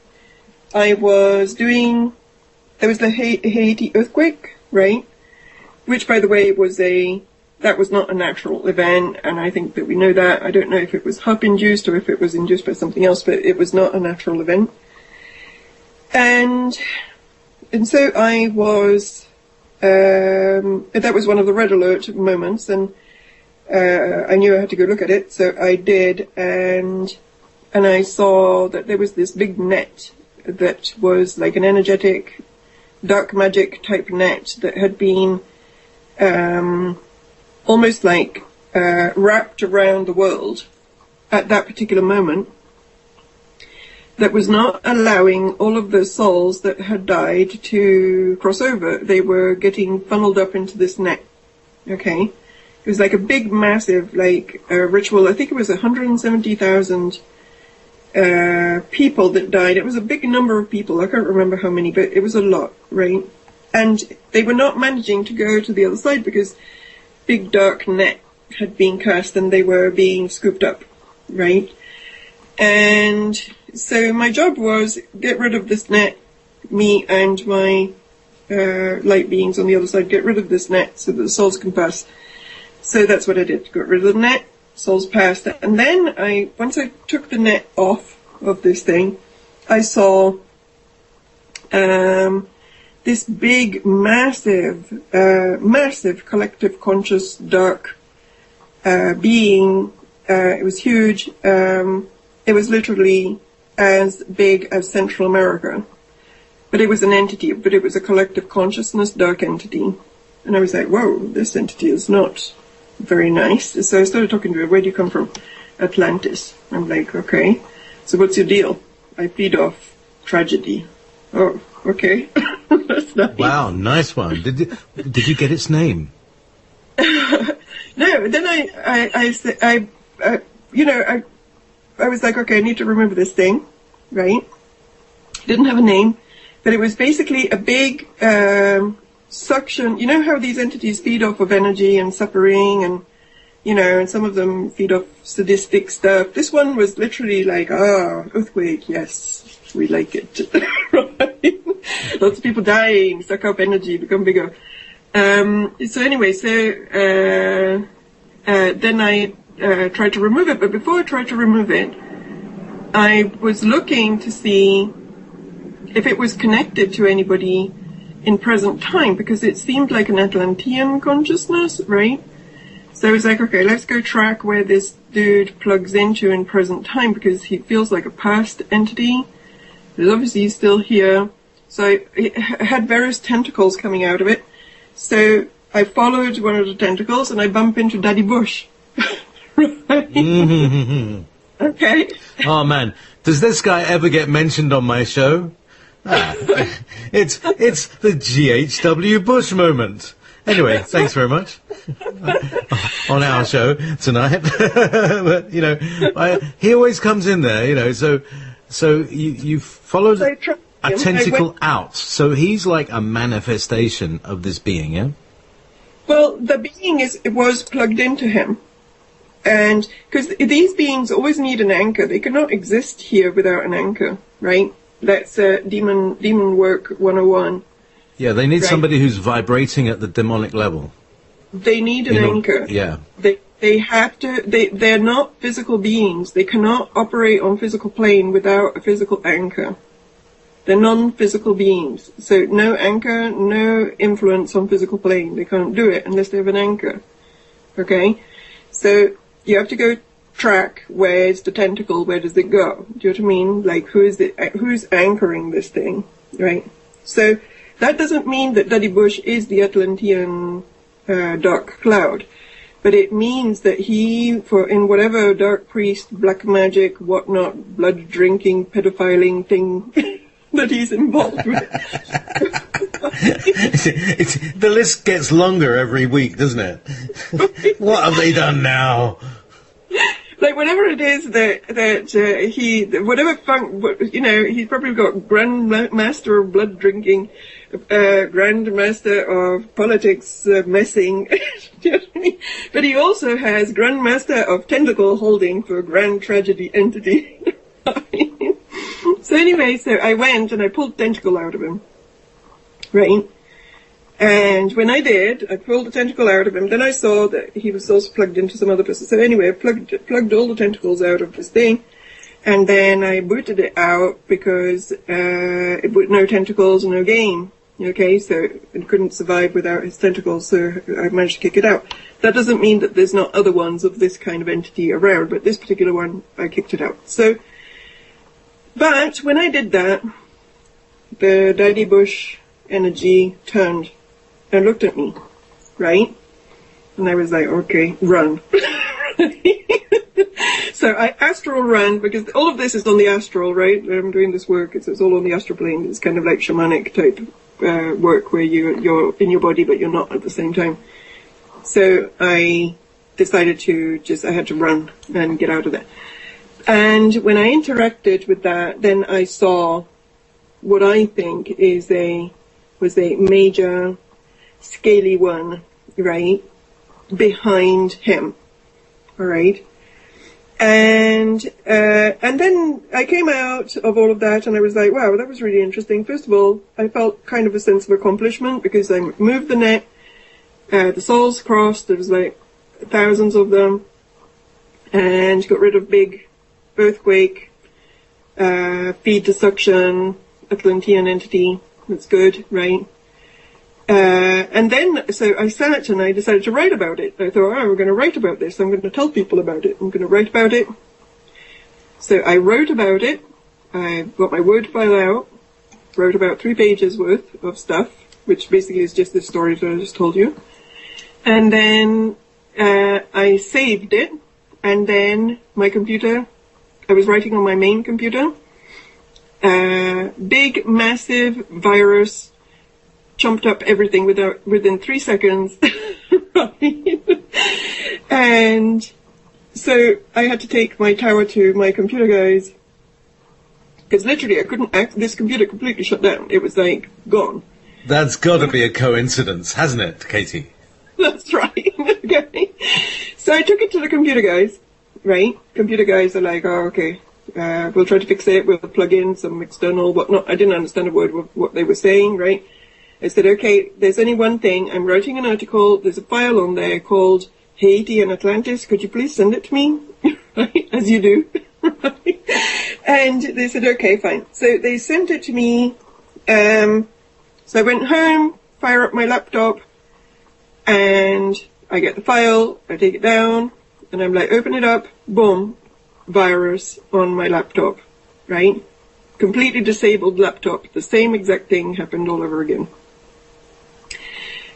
there was the Haiti earthquake, right? Which, by the way, that was not a natural event, and I think that we know that. I don't know if it was HUP-induced or if it was induced by something else, but it was not a natural event. And so I was, that was one of the red alert moments, and I knew I had to go look at it, so I did, and I saw that there was this big net that was like an energetic, dark magic type net that had been almost like wrapped around the world at that particular moment, that was not allowing all of the souls that had died to cross over. They were getting funneled up into this net. Okay? It was like a big, massive, ritual. I think it was 170,000 people that died. It was a big number of people. I can't remember how many, but it was a lot, right? And they were not managing to go to the other side because big dark net had been cast and they were being scooped up, right? And so my job was get rid of this net, me and my light beings on the other side, get rid of this net so that the souls can pass. So that's what I did, got rid of the net, souls passed. And then once I took the net off of this thing, I saw this big, massive collective conscious dark being. It was huge. It was literally as big as Central America. But it was an entity, but it was a collective consciousness dark entity. And I was like, whoa, this entity is not very nice. So I started talking to her, where do you come from? Atlantis. I'm like, okay, so what's your deal? I feed off tragedy. Oh, okay. That's nice. Wow, nice one. Did you get its name? No, then I was like, okay, I need to remember this thing, right? Didn't have a name, but it was basically a big suction. You know how these entities feed off of energy and suffering, and and some of them feed off sadistic stuff. This one was literally like, earthquake, yes, we like it. Right? Lots of people dying, suck up energy, become bigger. So anyway, then I tried to remove it, but before I tried to remove it, I was looking to see if it was connected to anybody in present time, because it seemed like an Atlantean consciousness, right? So I was like, okay, let's go track where this dude plugs into in present time, because he feels like a past entity. But obviously he's still here. So it had various tentacles coming out of it. So I followed one of the tentacles and I bump into Daddy Bush. Right? Mm-hmm. Okay. Oh man, does this guy ever get mentioned on my show? It's the GHW Bush moment. Anyway, thanks very much. On our show tonight. But, he always comes in there, so you followed a tentacle out. So he's like a manifestation of this being, yeah? Well, the being was plugged into him. And because these beings always need an anchor. They cannot exist here without an anchor, right? That's demon work 101. Yeah, they need somebody who's vibrating at the demonic level. They need an anchor. Yeah. They have to, they're not physical beings. They cannot operate on physical plane without a physical anchor. They're non-physical beings. So no anchor, no influence on physical plane. They can't do it unless they have an anchor. Okay? So you have to go track, where's the tentacle, where does it go? Do you know what I mean? Like, who's anchoring this thing? Right? So that doesn't mean that Daddy Bush is the Atlantean dark cloud, but it means that in whatever dark priest, black magic, whatnot, blood drinking, pedophiling thing that he's involved with. The list gets longer every week, doesn't it? What have they done now? Like whatever it is he's probably got Grand Master of blood drinking, Grand Master of politics messing, do you know what I mean? But he also has Grand Master of tentacle holding for Grand Tragedy Entity. So anyway, so I went and I pulled the tentacle out of him, right? And when I did, I pulled the tentacle out of him. Then I saw that he was also plugged into some other person. So anyway, I plugged all the tentacles out of this thing. And then I booted it out because no tentacles, no game. Okay, so it couldn't survive without his tentacles, so I managed to kick it out. That doesn't mean that there's not other ones of this kind of entity around, but this particular one, I kicked it out. So, but when I did that, the Daddy Bush energy turned and looked at me, right? And I was like, okay, run. So I astral ran, because all of this is on the astral, right? I'm doing this work, it's all on the astral plane. It's kind of like shamanic type work where you're in your body but you're not at the same time. So I decided I had to run and get out of there. And when I interacted with that, then I saw what I think was a major scaly one, right, behind him, all right? And then I came out of all of that and I was like, wow, that was really interesting. First of all, I felt kind of a sense of accomplishment because I moved the net, the souls crossed, there was like thousands of them, and got rid of big earthquake, feed to suction, Atlantean entity. That's good, right? And then, so I sat and I decided to write about it. I thought, we're going to write about this. I'm going to tell people about it. I'm going to write about it. So I wrote about it, I got my Word file out, wrote about 3 pages worth of stuff, which basically is just the story that I just told you. And then I saved it, and then my computer, I was writing on my main computer, big, massive virus chomped up everything within 3 seconds. And so I had to take my tower to my computer guys, because literally I couldn't this computer completely shut down. It was like gone. That's got to be a coincidence, hasn't it, Katie? That's right. Okay. So I took it to the computer guys, right? Computer guys are like, oh, okay, we'll try to fix it. We'll plug in some external whatnot. I didn't understand a word of what they were saying, right? I said, okay, there's only one thing. I'm writing an article. There's a file on there called Haiti and Atlantis. Could you please send it to me? Right? As you do. Right? And they said, okay, fine. So they sent it to me. So I went home, fire up my laptop, and I get the file, I take it down, and I'm like, open it up, boom, virus on my laptop, right? Completely disabled laptop. The same exact thing happened all over again.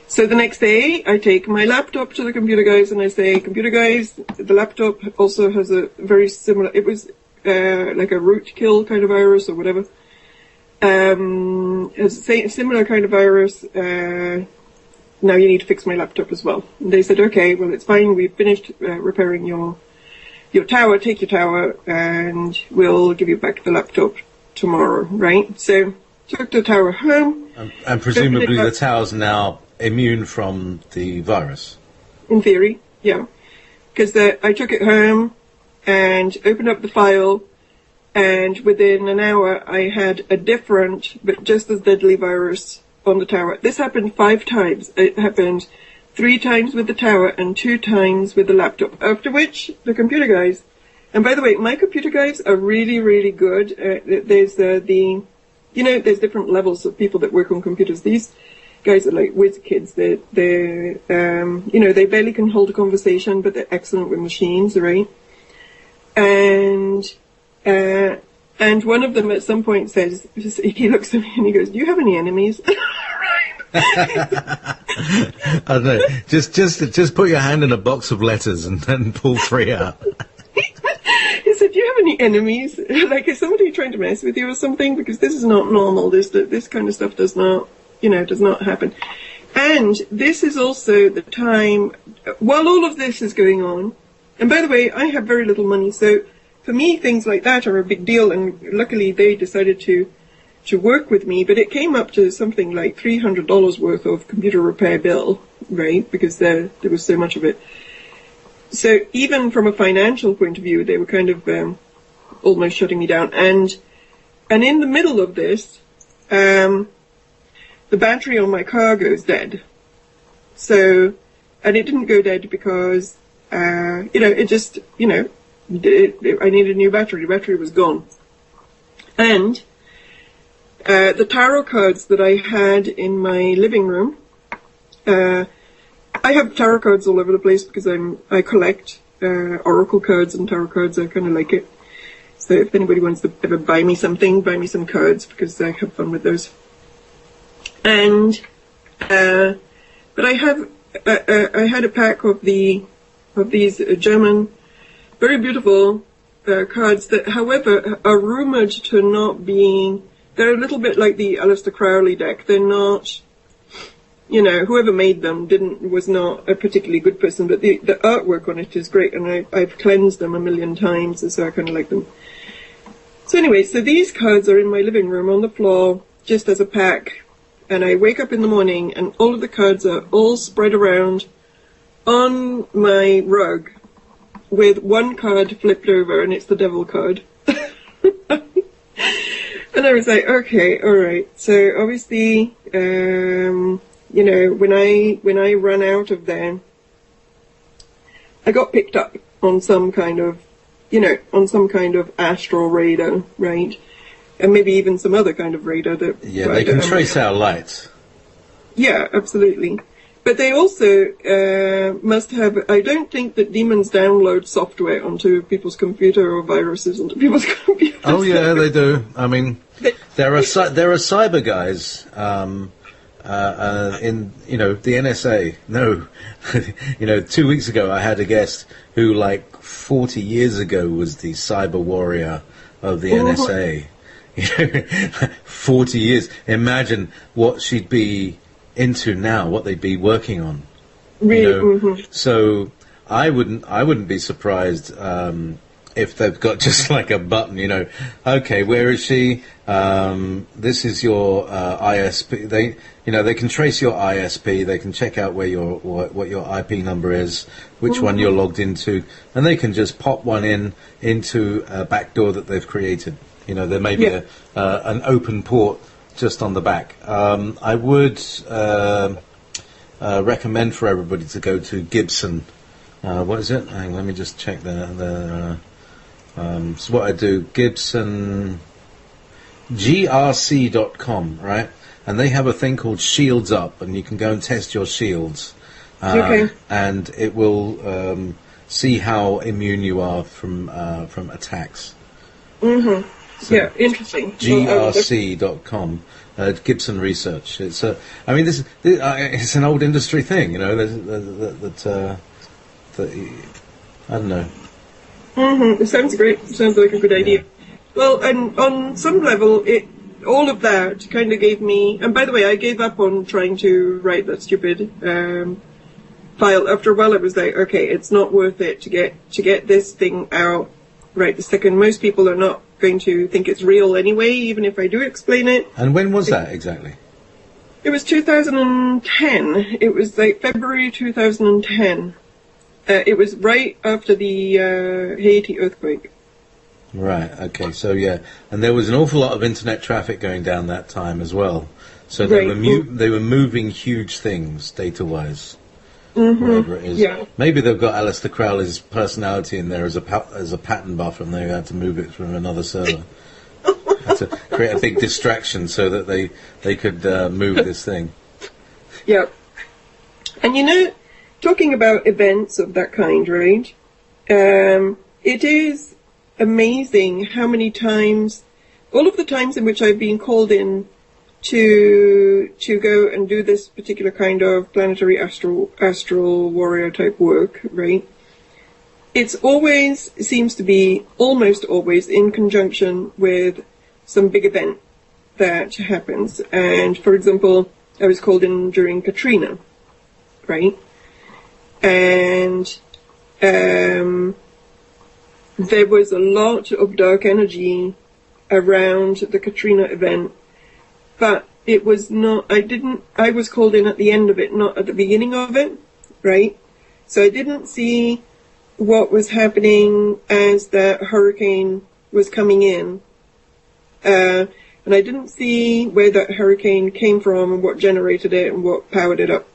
So the next day, I take my laptop to the computer guys, and I say, computer guys, the laptop also has a very similar, it was like a root kill kind of virus or whatever. It's a similar kind of virus. Now you need to fix my laptop as well. And they said, okay, well, it's fine. We've finished repairing your tower. Take your tower, and we'll give you back the laptop tomorrow, right? So took the tower home. And presumably the tower's now immune from the virus. In theory, yeah. Because I took it home and opened up the file, and within an hour I had a different but just as deadly virus on the tower. This happened 5 times. It happened 3 times with the tower and 2 times with the laptop. After which, the computer guys, and by the way, my computer guys are really, really good. There's there's different levels of people that work on computers. These guys are like whiz kids. They barely can hold a conversation, but they're excellent with machines, right? And one of them at some point says, he looks at me and he goes, "Do you have any enemies?" I don't know. Just put your hand in a box of letters and then pull 3 out. He said, "Do you have any enemies? Like, is somebody trying to mess with you or something? Because this is not normal. This kind of stuff does not happen." And this is also the time, while all of this is going on, and by the way, I have very little money, so for me, things like that are a big deal, and luckily they decided to work with me, but it came up to something like $300 worth of computer repair bill, right, because there was so much of it. So even from a financial point of view, they were kind of almost shutting me down. And in the middle of this, the battery on my car goes dead. So, and it didn't go dead because, it just, I needed a new battery. The battery was gone. And the tarot cards that I had in my living room, I have tarot cards all over the place because I collect oracle cards and tarot cards. I kind of like it. So if anybody wants to ever buy me some cards, because I have fun with those. And but I had a pack of these German, very beautiful cards that, however, are rumored to not being. They're a little bit like the Aleister Crowley deck. They're not, whoever made them was not a particularly good person, but the artwork on it is great, and I've cleansed them a million times, and so I kind of like them. So anyway, so these cards are in my living room on the floor, just as a pack, and I wake up in the morning, and all of the cards are all spread around on my rug, with one card flipped over, and it's the devil card. And I was like, okay, all right. So obviously, when I ran out of there, I got picked up on some kind of, astral radar, right? And maybe even some other kind of radar that. Yeah, they can trace our light. Yeah, absolutely. But they also must have, I don't think that demons download software onto people's computer or viruses onto people's computers. Oh, yeah, they do. I mean, there are cyber guys in, the NSA. No. 2 weeks ago I had a guest who, 40 years ago, was the cyber warrior of the NSA. 40 years. Imagine what she'd be into now, what they'd be working on. Really? So I wouldn't be surprised if they've got just like a button, okay, where is she? This is your ISP. They can trace your ISP. They can check out what your IP number is, which one you're logged into, and they can just pop one into a backdoor that they've created. There may be an open port just on the back. I would recommend for everybody to go to Gibson. What is it? Hang on, let me just check so what I do, Gibson, grc.com, right? And they have a thing called Shields Up, and you can go and test your shields. And it will see how immune you are from attacks. So interesting. grc.com, Gibson Research. It's it's an old industry thing, that I don't know. It sounds great. It sounds like a good idea. Well, and on some level, all of that kind of gave me. And by the way, I gave up on trying to write that stupid file. After a while, I was like, okay, it's not worth it to get this thing out right this second. Most people are not going to think it's real anyway, even if I do explain it. And when was that exactly? It was 2010. It was February 2010. It was right after the Haiti earthquake. Right, okay, so and there was an awful lot of internet traffic going down that time as well. So they were moving huge things data-wise, whatever it is. Yeah. Maybe they've got Aleister Crowley's personality in there as a pattern buffer, and they had to move it from another server. Had to create a big distraction so that they could move this thing. Yeah, and talking about events of that kind, right? It is amazing how many times, all of the times in which I've been called in to go and do this particular kind of planetary astral warrior type work, right? It's always, seems to be almost always in conjunction with some big event that happens. And for example, I was called in during Katrina, right? And there was a lot of dark energy around the Katrina event, but it was not, I was called in at the end of it, not at the beginning of it, right? So I didn't see what was happening as that hurricane was coming in. And I didn't see where that hurricane came from and what generated it and what powered it up.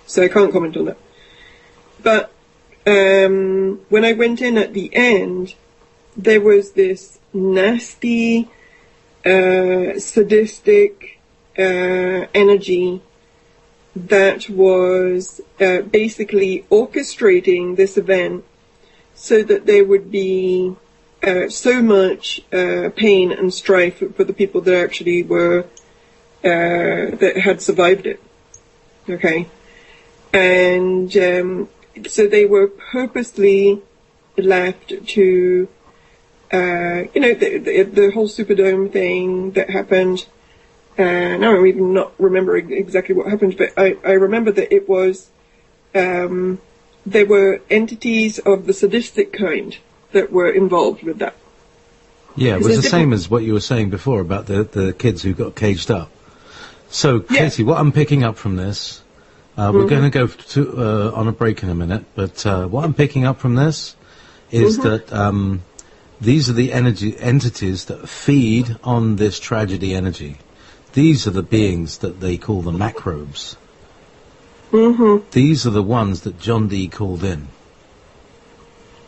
So I can't comment on that. But when I went in at the end, there was this nasty, sadistic energy that was basically orchestrating this event so that there would be so much pain and strife for the people that actually were that had survived it. Okay. And so they were purposely left to, the whole Superdome thing that happened. Now I even not remember exactly what happened, but I remember that it was, there were entities of the sadistic kind that were involved with that. Yeah, it was the same as what you were saying before about the kids who got caged up. So, Katie, what I'm picking up from this, we're going to go on a break in a minute, but what I'm picking up from this is that these are the entities that feed on this tragedy energy. These are the beings that they call the macrobes. These are the ones that John Dee called in.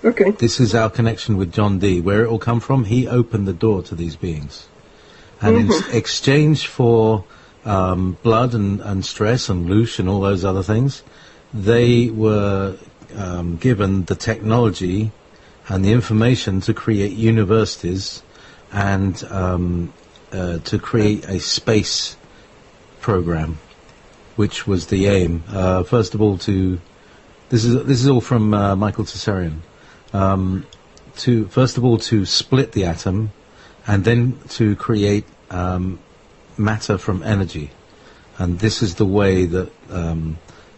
Okay. This is our connection with John Dee. Where it will come from, he opened the door to these beings. And in exchange for blood and stress and loosh and all those other things, they were given the technology and the information to create universities and to create a space program, which was the aim. First of all, this is all from Michael Tessarian. First of all, to split the atom, and then to create matter from energy, and this is the way that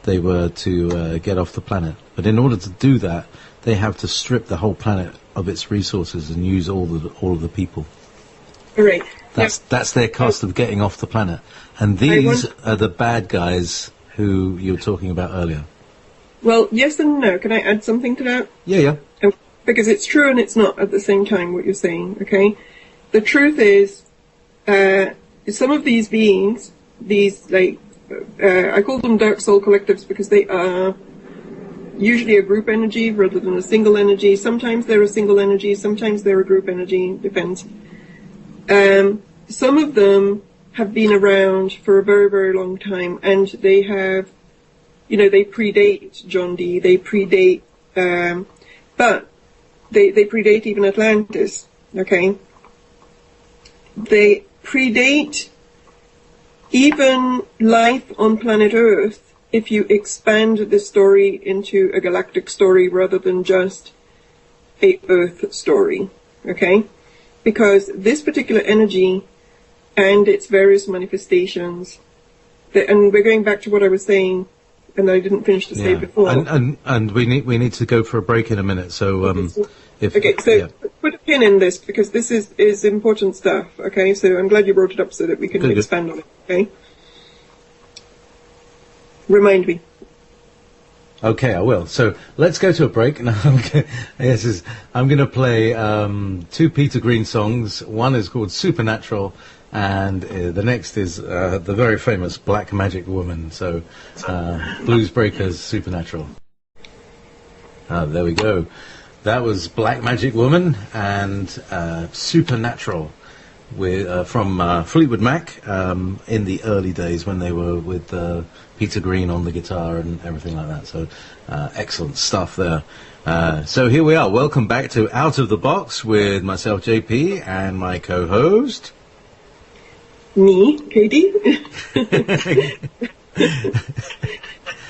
they were to get off the planet. But in order to do that, they have to strip the whole planet of its resources and use all of the people. Right. That's their cost of getting off the planet. And these are the bad guys who you were talking about earlier. Well, yes and no. Can I add something to that? Yeah. Because it's true and it's not at the same time what you're saying, okay? The truth is, some of these beings, I call them dark soul collectives because they are usually a group energy rather than a single energy. Sometimes they're a single energy, sometimes they're a group energy, depends. Some of them have been around for a very, very long time, and they have, they predate John Dee, they predate, but they predate even Atlantis, okay? They predate even life on planet Earth if you expand the story into a galactic story rather than just a Earth story, okay? Because this particular energy and its various manifestations, and we're going back to what I was saying, and I didn't finish to say before. And we need to go for a break in a minute. So put a pin in this because this is important stuff. Okay, so I'm glad you brought it up so that we can expand on it. Okay, remind me. Okay, I will. So let's go to a break. Now, I'm going to play 2 Peter Green songs. One is called Supernatural, and the next is the very famous Black Magic Woman. So Blues Breakers, Supernatural. There we go. That was Black Magic Woman and Supernatural from Fleetwood Mac in the early days when they were with Peter Green on the guitar and everything like that. So excellent stuff there. So here we are. Welcome back to Out of the Box with myself, JayPee, and my co-host... Me, Katie.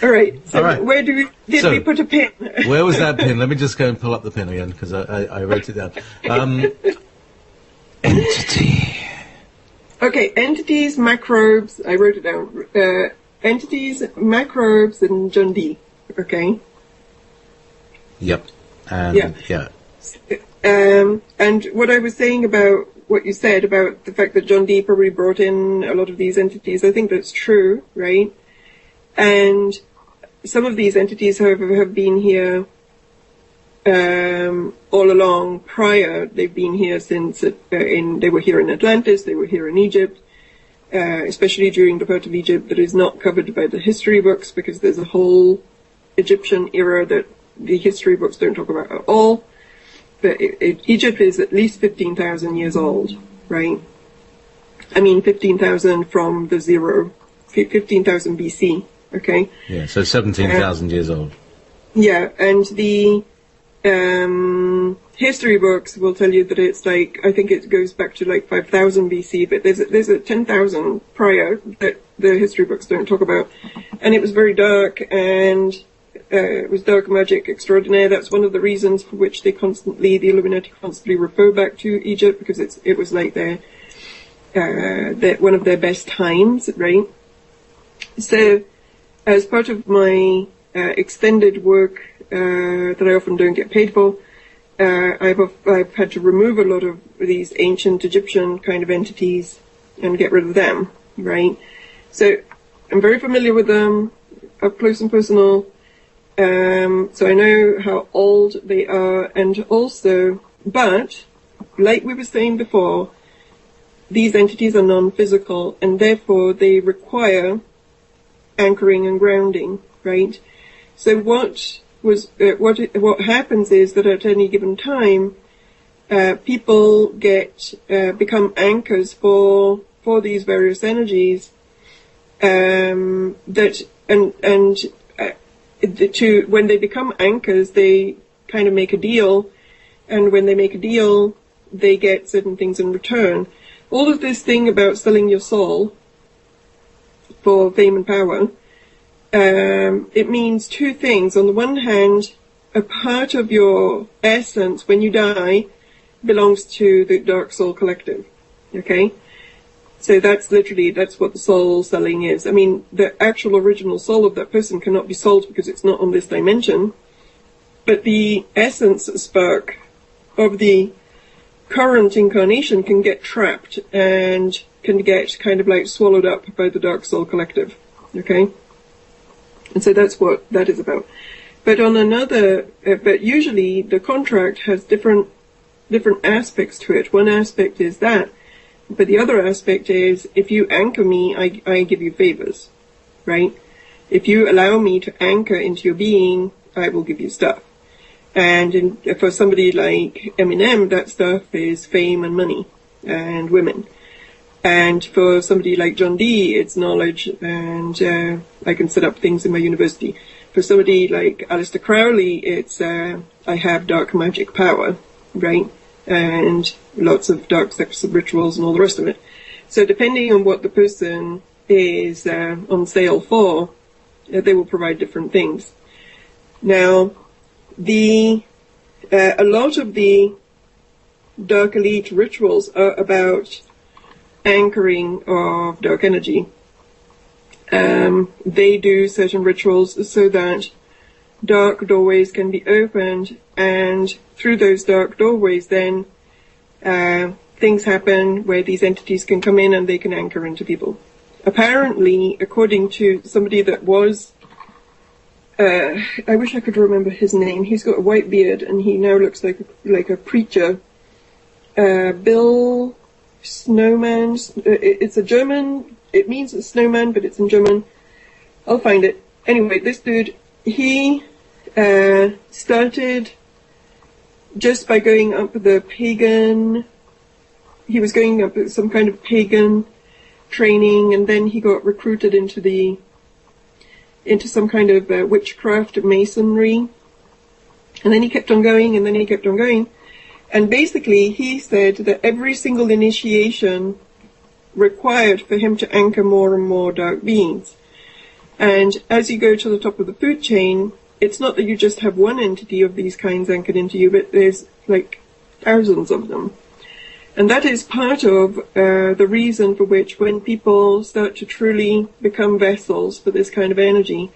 All right. So where did we put a pin? Where was that pin? Let me just go and pull up the pin again because I wrote it down. Entity. Okay, entities, microbes. I wrote it down. Entities, microbes, and John Dee. Okay. Yep. And and what I was saying about what you said about the fact that John Dee probably brought in a lot of these entities, I think that's true, right? And some of these entities, however, have been here all along prior. They've been here since they were here in Atlantis, they were here in Egypt, especially during the part of Egypt that is not covered by the history books because there's a whole Egyptian era that the history books don't talk about at all. But Egypt is at least 15,000 years old, right? I mean 15,000 from the zero, 15,000 BC, okay? Yeah, so 17,000 years old. Yeah, and the history books will tell you that it's like, I think it goes back to like 5,000 BC, but there's a 10,000 prior that the history books don't talk about. And it was very dark, and it was dark magic extraordinaire. That's one of the reasons for which the Illuminati constantly refer back to Egypt, because it was like their one of their best times, right? So, as part of my extended work that I often don't get paid for, I've had to remove a lot of these ancient Egyptian kind of entities and get rid of them, right? So I'm very familiar with them, up close and personal. So I know how old they are, and also, but like we were saying before, these entities are non-physical, and therefore they require anchoring and grounding, right? So what happens is that at any given time, people become anchors for these various energies, that and when they become anchors, they kind of make a deal, and when they make a deal, they get certain things in return. All of this thing about selling your soul for fame and power, it means two things. On the one hand, a part of your essence when you die belongs to the Dark Soul Collective. Okay? So that's what the soul selling is. I mean, the actual original soul of that person cannot be sold because it's not on this dimension. But the essence spark of the current incarnation can get trapped and can get kind of like swallowed up by the Dark Soul Collective. Okay? And so that's what that is about. But but usually the contract has different aspects to it. One aspect is that. But the other aspect is, if you anchor me, I give you favors, right? If you allow me to anchor into your being, I will give you stuff. And for somebody like Eminem, that stuff is fame and money and women. And for somebody like John D, it's knowledge, and I can set up things in my university. For somebody like Aleister Crowley, it's I have dark magic power, right? And lots of dark sex rituals and all the rest of it. So depending on what the person is on sale for, they will provide different things. Now, a lot of the dark elite rituals are about anchoring of dark energy. They do certain rituals so that dark doorways can be opened, and through those dark doorways then things happen where these entities can come in and they can anchor into people. Apparently, according to somebody that was, I wish I could remember his name, he's got a white beard and he now looks like a preacher, Bill Snowman. It's a German, it means a snowman, but it's in German. I'll find it. Anyway, this dude, he started just by going up the pagan, he was going up some kind of pagan training, and then he got recruited into some kind of witchcraft masonry, and then he kept on going, and then he kept on going, and basically he said that every single initiation required for him to anchor more and more dark beings. And as you go to the top of the food chain, it's not that you just have one entity of these kinds anchored into you, but there's like thousands of them. And that is part of the reason for which when people start to truly become vessels for this kind of energy,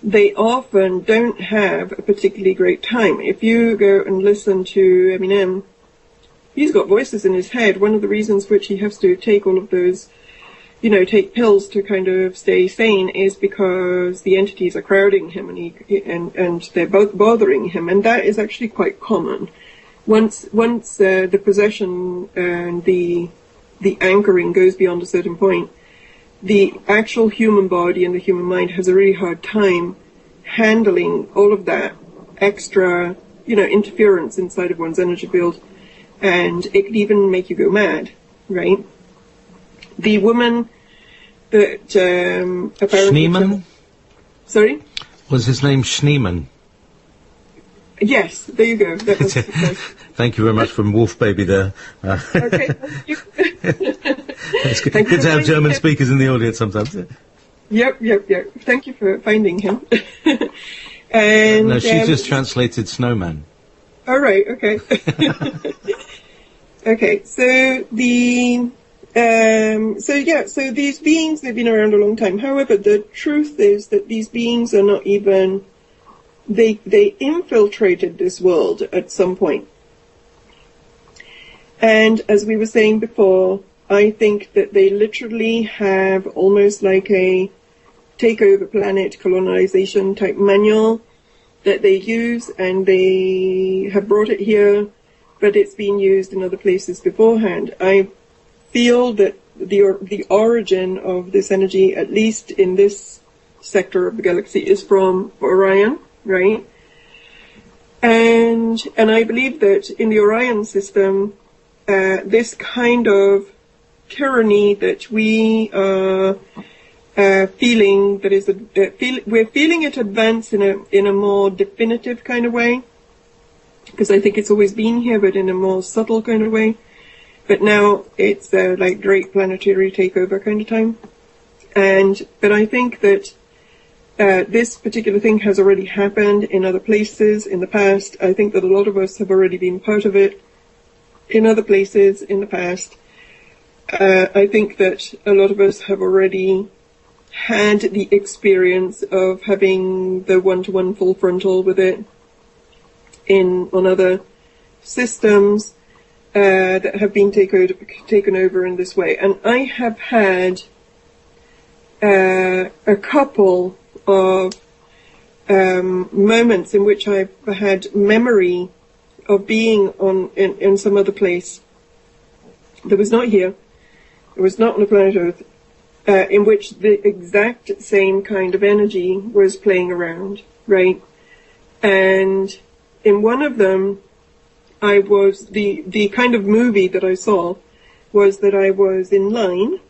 they often don't have a particularly great time. If you go and listen to Eminem, he's got voices in his head. One of the reasons for which he has to take all of those, take pills to kind of stay sane is because the entities are crowding him and they're both bothering him, and that is actually quite common. Once the possession and the anchoring goes beyond a certain point, the actual human body and the human mind has a really hard time handling all of that extra, interference inside of one's energy field, and it could even make you go mad, right? The woman that apparently... Schneeman? Sorry? Was his name Schneeman? Yes, there you go. That was Thank you very much from Wolf Baby there. Okay, thank you. It's good to have German speakers in the audience sometimes. Yep. Thank you for finding him. And no, she just translated snowman. All right, okay. Okay, so so these beings, they've been around a long time. However, the truth is that these beings are not even, they infiltrated this world at some point. And as we were saying before, I think that they literally have almost like a takeover planet colonization type manual that they use, and they have brought it here, but it's been used in other places beforehand. I feel that the origin of this energy, at least in this sector of the galaxy, is from Orion, right? And I believe that in the Orion system, this kind of tyranny that we are feeling that is we're feeling it advance in a more definitive kind of way, because I think it's always been here, but in a more subtle kind of way. But now it's like great planetary takeover kind of time. But I think that this particular thing has already happened in other places in the past. I think that a lot of us have already been part of it in other places in the past. I think that a lot of us have already had the experience of having the one-to-one full frontal with it on other systems that have been taken over in this way. And I have had a couple of moments in which I've had memory of being in some other place that was not here. It was not on the planet Earth, in which the exact same kind of energy was playing around, right? And in one of them, I was, the kind of movie that I saw was that I was in line,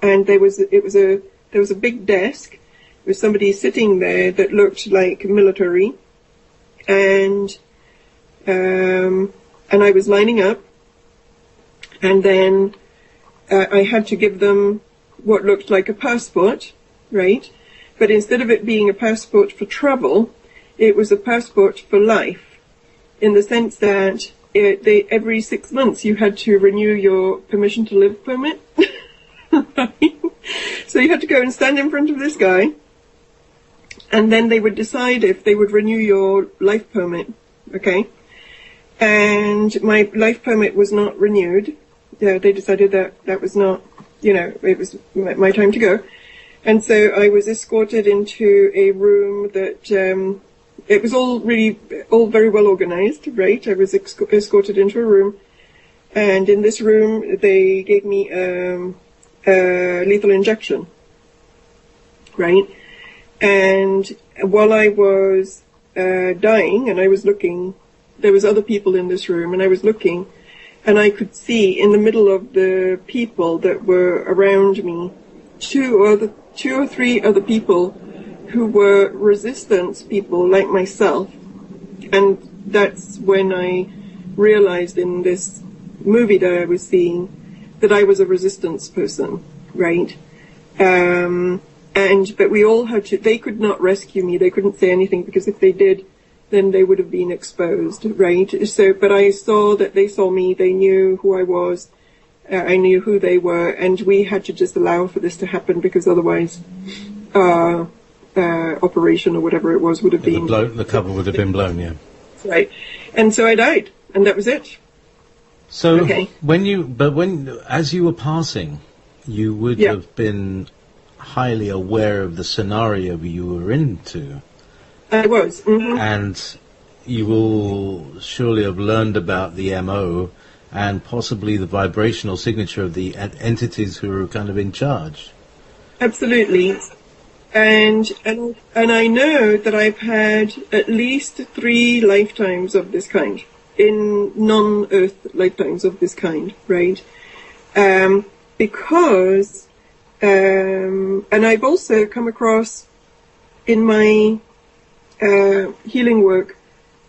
and there was a big desk with somebody sitting there that looked like military, and I was lining up, and then I had to give them what looked like a passport, right? But instead of it being a passport for travel, it was a passport for life, in the sense that every 6 months you had to renew your permission to live permit. Right? So you had to go and stand in front of this guy, and then they would decide if they would renew your life permit, okay? And my life permit was not renewed. They decided that was not, it was my time to go. And so I was escorted into a room that, it was all very well organized, right? I was escorted into a room, and in this room they gave me a lethal injection, right? And while I was dying, and I was looking, there was other people in this room, and I was looking, and I could see in the middle of the people that were around me, two or three other people who were resistance people like myself. And that's when I realized in this movie that I was seeing that I was a resistance person, right? But we all had to, they could not rescue me, they couldn't say anything, because if they did, then they would have been exposed, right? So, but I saw that they saw me, they knew who I was, I knew who they were, and we had to just allow for this to happen, because otherwise, operation or whatever it was would have been... The cover would have been blown, yeah. Right. And so I died, and that was it. So, okay. As you were passing, you would have been highly aware of the scenario you were into. I was. Mm-hmm. And you will surely have learned about the MO and possibly the vibrational signature of the entities who are kind of in charge. Absolutely. And I know that I've had at least 3 lifetimes of this kind, in non-Earth lifetimes of this kind, right? Because, and I've also come across in my healing work,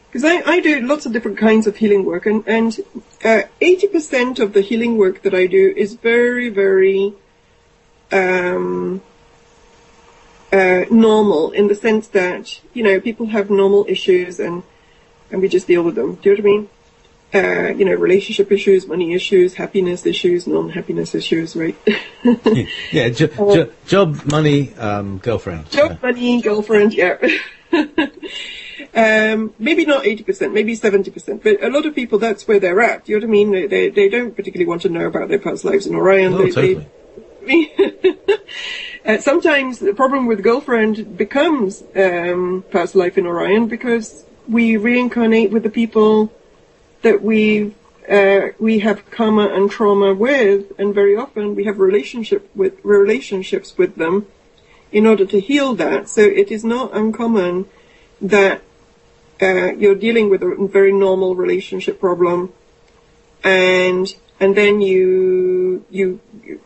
because I do lots of different kinds of healing work, and 80% of the healing work that I do is very, very normal, in the sense that, people have normal issues and we just deal with them. Do you know what I mean? Relationship issues, money issues, happiness issues, non-happiness issues, right? Yeah, job, money, girlfriend. Job, money, girlfriend, yeah. Maybe not 80%, maybe 70%, but a lot of people, that's where they're at. Do you know what I mean? They don't particularly want to know about their past lives in Orion. Oh, totally. Sometimes the problem with girlfriend becomes past life in Orion, because we reincarnate with the people that we have karma and trauma with, and very often we have relationships with them in order to heal that. So it is not uncommon that you're dealing with a very normal relationship problem, and and then you know,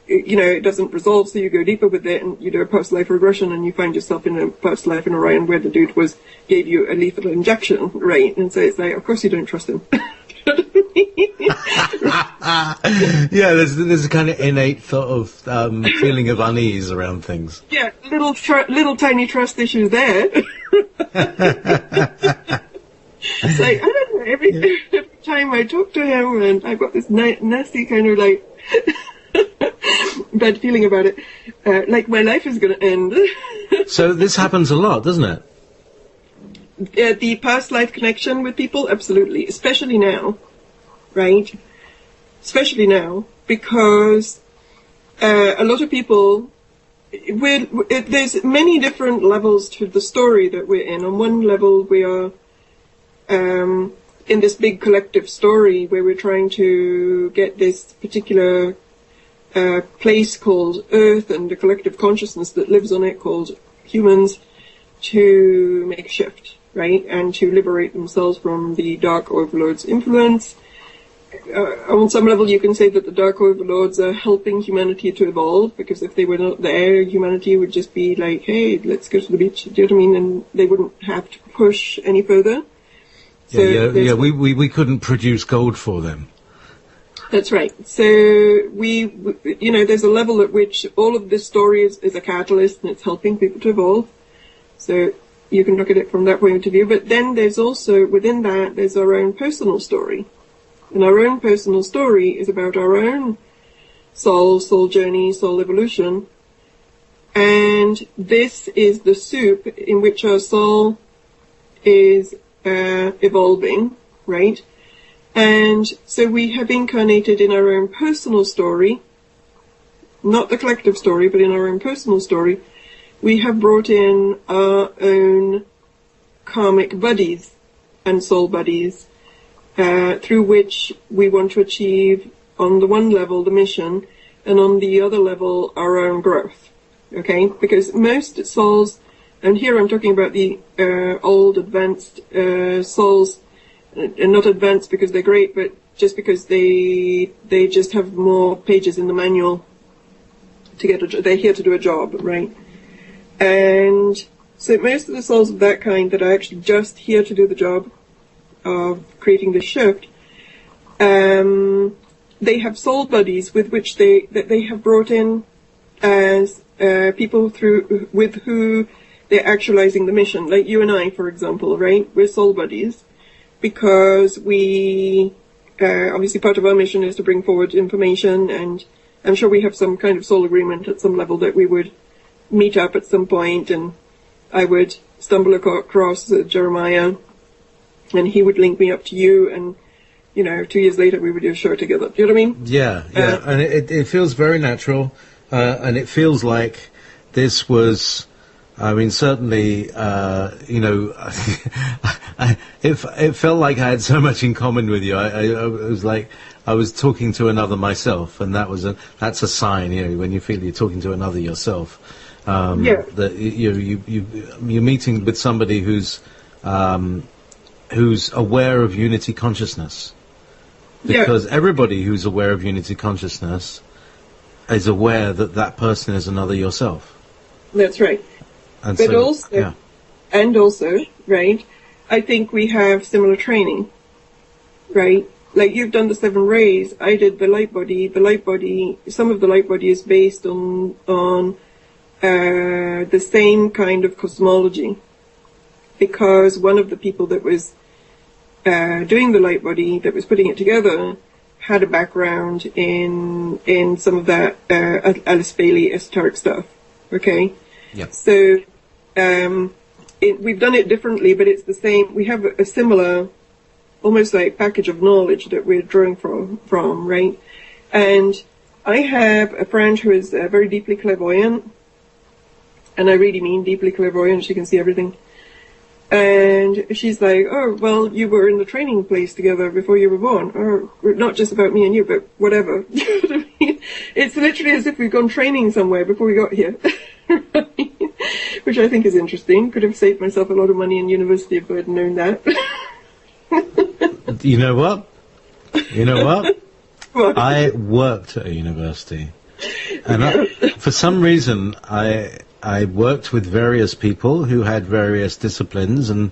it doesn't resolve, so you go deeper with it, and you do a post-life regression, and you find yourself in a post-life in Orion where the dude gave you a lethal injection, right? And so it's like, of course you don't trust him. Yeah, there's a kind of innate sort of feeling of unease around things. Yeah, little tiny trust issues there. It's like, I don't know, every time I talk to him, and I've got this nasty kind of like bad feeling about it, like my life is going to end. So this happens a lot, doesn't it? The past life connection with people, absolutely, especially now, right? Especially now, because a lot of people, there's many different levels to the story that we're in. On one level, we are in this big collective story where we're trying to get this particular place called Earth and the collective consciousness that lives on it called humans to make a shift, right? And to liberate themselves from the Dark Overlords' influence. On some level, you can say that the Dark Overlords are helping humanity to evolve, because if they were not there, humanity would just be like, hey, let's go to the beach, do you know what I mean? And they wouldn't have to push any further. So we couldn't produce gold for them. That's right. So there's a level at which all of this story is a catalyst, and it's helping people to evolve. So you can look at it from that point of view. But then there's also, within that, there's our own personal story. And our own personal story is about our own soul journey, soul evolution. And this is the soup in which our soul is evolving, right? And so we have incarnated in our own personal story, not the collective story, but in our own personal story. We have brought in our own karmic buddies and soul buddies, through which we want to achieve, on the one level, the mission, and on the other level, our own growth. Okay? Because most souls, and here I'm talking about the old, advanced souls, and not advanced because they're great, but just because they just have more pages in the manual to get they're here to do a job, right? And so most of the souls of that kind that are actually just here to do the job of creating the shift, they have soul buddies with which they have brought in as people with who they're actualizing the mission. Like you and I, for example, right? We're soul buddies because we obviously part of our mission is to bring forward information, and I'm sure we have some kind of soul agreement at some level that we would meet up at some point, and I would stumble across Jeremiah, and he would link me up to you, and 2 years later we would do a show together. Do you know what I mean? Yeah. And it feels very natural, and it feels like this was, I mean, certainly, it felt like I had so much in common with you. I was like, I was talking to another myself, and that's a sign, when you feel you're talking to another yourself. That you're meeting with somebody who's aware of unity consciousness, because everybody who's aware of unity consciousness is aware that that person is another yourself. That's right. And but also, right, I think we have similar training, right? Like you've done the 7 rays, I did the light body. The light body, some of the light body is based on the same kind of cosmology, because one of the people that was doing the light body, that was putting it together, had a background in some of that Alice Bailey esoteric stuff. Okay. Yeah. So we've done it differently, but it's the same. We have a similar, almost like package of knowledge that we're drawing from, right? And I have a friend who is very deeply clairvoyant, and I really mean deeply clairvoyant. She can see everything. And she's like, oh, well, you were in the training place together before you were born. Or not just about me and you, but whatever. You know what I mean? It's literally as if we've gone training somewhere before we got here. Which I think is interesting. Could have saved myself a lot of money in university if I had known that. You know what? I worked at a university, and for some reason, I worked with various people who had various disciplines, and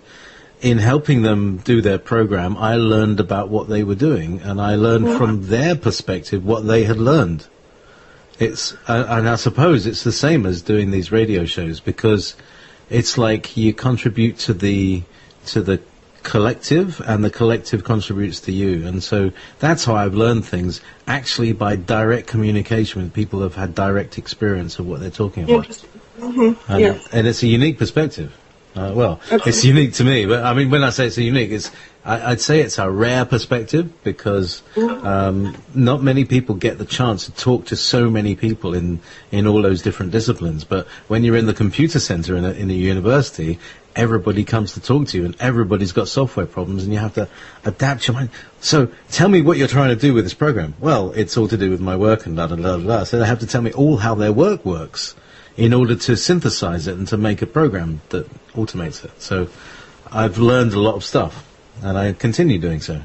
in helping them do their program, I learned about what they were doing, and I learned from their perspective what they had learned. And I suppose it's the same as doing these radio shows, because it's like you contribute to the collective, and the collective contributes to you. And so that's how I've learned things, actually by direct communication with people who have had direct experience of what they're talking about. And it's a unique perspective. It's unique to me, but I mean, when I say it's a unique, I'd say it's a rare perspective, because not many people get the chance to talk to so many people in all those different disciplines. But when you're in the computer center in a university, everybody comes to talk to you, and everybody's got software problems, and you have to adapt your mind. So tell me what you're trying to do with this program. Well, it's all to do with my work and da-da-da-da-da. So they have to tell me all how their work works in order to synthesize it and to make a program that automates it. So I've learned a lot of stuff, and I continue doing so.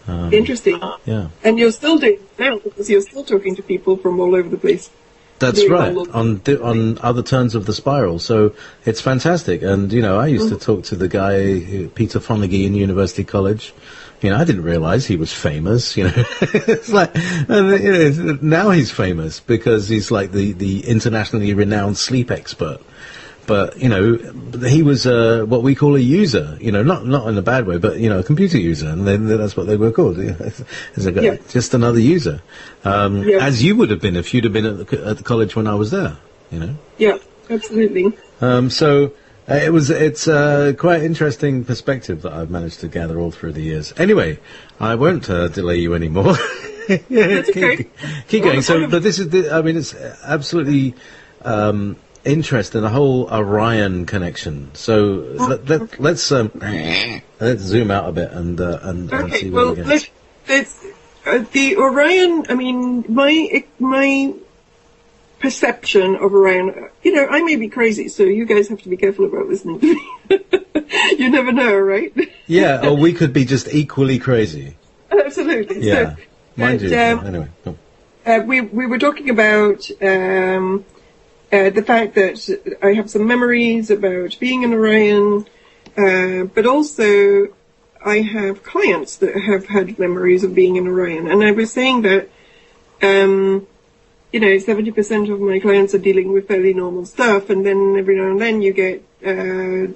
Interesting. Yeah. And you're still doing it now, because you're still talking to people from all over the place. That's right, on other turns of the spiral. So it's fantastic. And, I used to talk to the guy, Peter Fonagy, in University College. I didn't realize he was famous, It's like, and, now he's famous because he's like the internationally renowned sleep expert. But, he was what we call a user, not in a bad way, but, a computer user, and then that's what they were called. Just another user. As you would have been if you'd have been at the college when I was there, Yeah, absolutely. It's quite interesting perspective that I've managed to gather all through the years. Anyway, I won't delay you anymore. Keep going. So, but this is, it's absolutely interesting, the whole Orion connection. So let's zoom out a bit and see what we get. The Orion. I mean, my perception of Orion, I may be crazy, so you guys have to be careful about listening to me. You never know, right? Yeah, or we could be just equally crazy. Absolutely. Yeah. So, mind you. Anyway. We were talking about the fact that I have some memories about being in Orion, but also I have clients that have had memories of being in Orion. And I was saying that 70% of my clients are dealing with fairly normal stuff, and then every now and then you get, I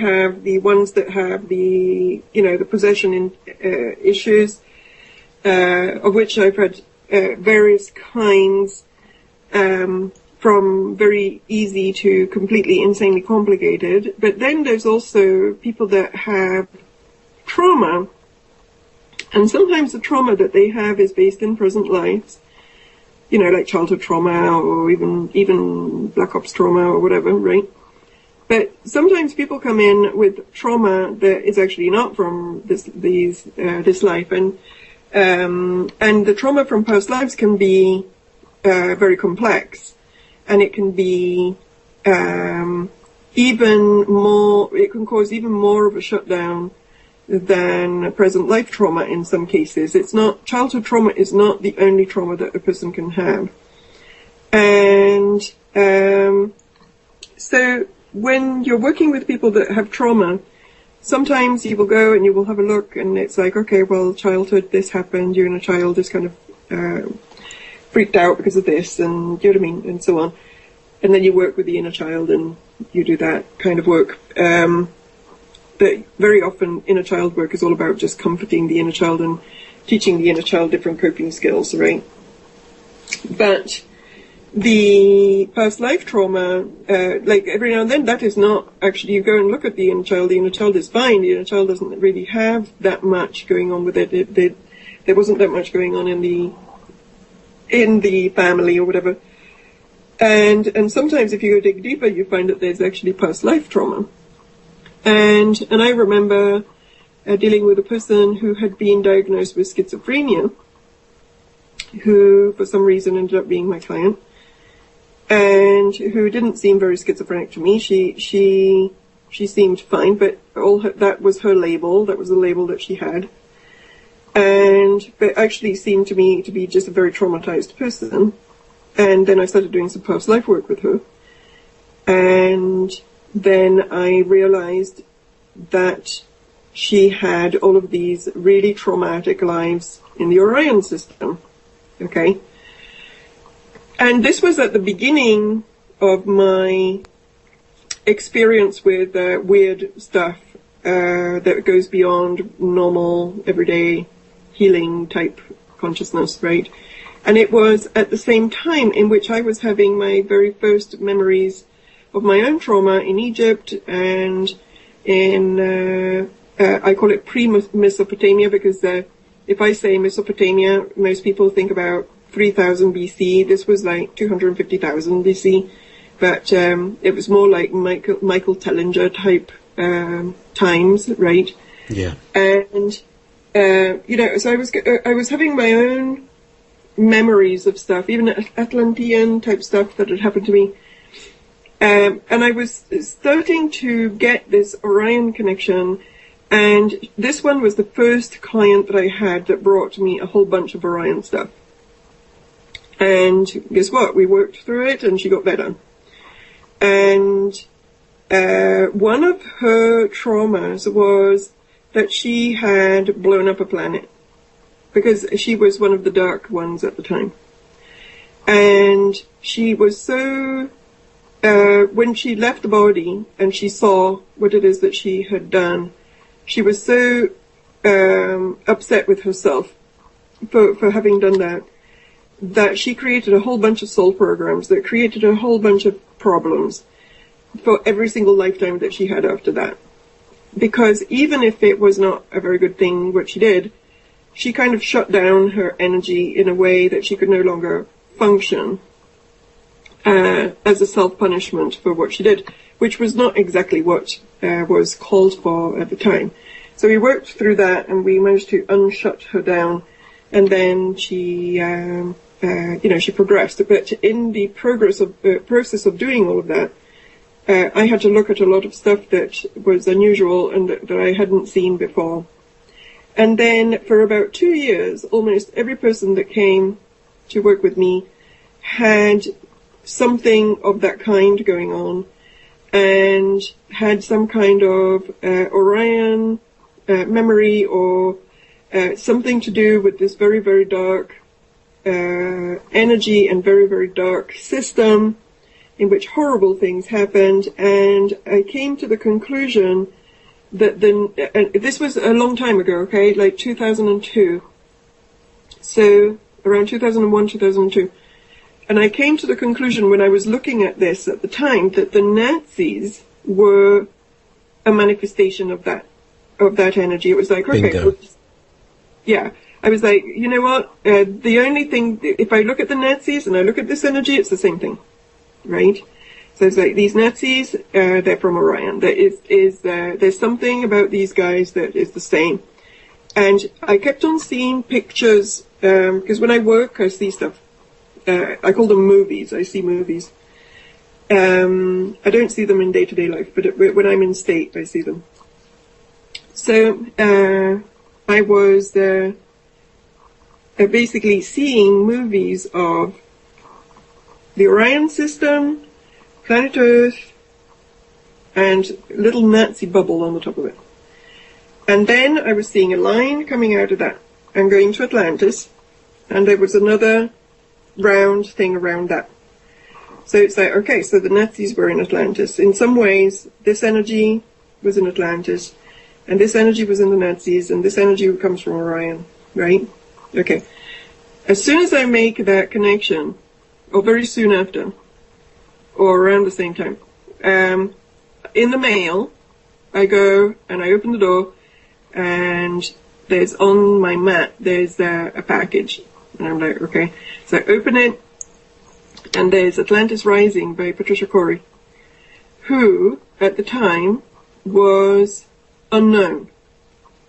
have the ones that have the possession issues, of which I've had various kinds, from very easy to completely insanely complicated. But then there's also people that have trauma, and sometimes the trauma that they have is based in present lives. Like childhood trauma or even Black Ops trauma or whatever, right? But sometimes people come in with trauma that is actually not from this life, and the trauma from past lives can be very complex, and it can be even more. It can cause even more of a shutdown than present life trauma in some cases. Childhood trauma is not the only trauma that a person can have. And so when you're working with people that have trauma, sometimes you will go and you will have a look, and it's like, okay, well, childhood, this happened, your inner child is kind of freaked out because of this, and you know what I mean, and so on. And then you work with the inner child and you do that kind of work. But very often inner child work is all about just comforting the inner child and teaching the inner child different coping skills, right? But the past life trauma, like every now and then, that is not actually, you go and look at the inner child is fine, the inner child doesn't really have that much going on with it. There wasn't that much going on in the family or whatever. And sometimes if you go dig deeper, you find that there's actually past life trauma. And I remember dealing with a person who had been diagnosed with schizophrenia, who for some reason ended up being my client, and who didn't seem very schizophrenic to me. She seemed fine, but that was her label. That was the label that she had. but actually seemed to me to be just a very traumatized person. And then I started doing some past life work with her. And then I realized that she had all of these really traumatic lives in the Orion system. Okay? And this was at the beginning of my experience with weird stuff that goes beyond normal, everyday healing type consciousness, right? And it was at the same time in which I was having my very first memories of my own trauma in Egypt and in, I call it pre-Mesopotamia because if I say Mesopotamia, most people think about 3000 BC. This was like 250,000 BC. But it was more like Michael Tellinger type times, right? Yeah. And, so I was having my own memories of stuff, even Atlantean type stuff that had happened to me. And I was starting to get this Orion connection, and this one was the first client that I had that brought me a whole bunch of Orion stuff. And guess what? We worked through it, and she got better. And one of her traumas was that she had blown up a planet, because she was one of the dark ones at the time. And she was so, when she left the body and she saw what it is that she had done, she was so upset with herself for having done that, that she created a whole bunch of soul programs that created a whole bunch of problems for every single lifetime that she had after that. Because even if it was not a very good thing what she did, she kind of shut down her energy in a way that she could no longer function as a self-punishment for what she did, which was not exactly what was called for at the time. So we worked through that, and we managed to unshut her down, and then she, she progressed. But in the process of doing all of that, I had to look at a lot of stuff that was unusual and that I hadn't seen before. And then for about 2 years, almost every person that came to work with me had something of that kind going on and had some kind of Orion memory or something to do with this very, very dark energy and very, very dark system in which horrible things happened. And I came to the conclusion that this was a long time ago, okay, like 2002. So around 2001, 2002. And I came to the conclusion when I was looking at this at the time that the Nazis were a manifestation of that energy. It was like, okay, bingo. Yeah. I was like, you know what? The only thing, if I look at the Nazis and I look at this energy, it's the same thing, right? So it's like these Nazis, they're from Orion. There's something about these guys that is the same. And I kept on seeing pictures, because when I work, I see stuff. I call them movies. I see movies. I don't see them in day-to-day life, but when I'm in state, I see them. So I was basically seeing movies of the Orion system, planet Earth, and little Nazi bubble on the top of it. And then I was seeing a line coming out of that and going to Atlantis, and there was another round thing around that. So it's like, okay, so the Nazis were in Atlantis. In some ways, this energy was in Atlantis, and this energy was in the Nazis, and this energy comes from Orion, right? Okay. As soon as I make that connection, or very soon after, or around the same time, in the mail, I go and I open the door, and there's on my mat, there's a package. And I'm like, okay. So I open it, and there's Atlantis Rising by Patricia Corey, who, at the time, was unknown.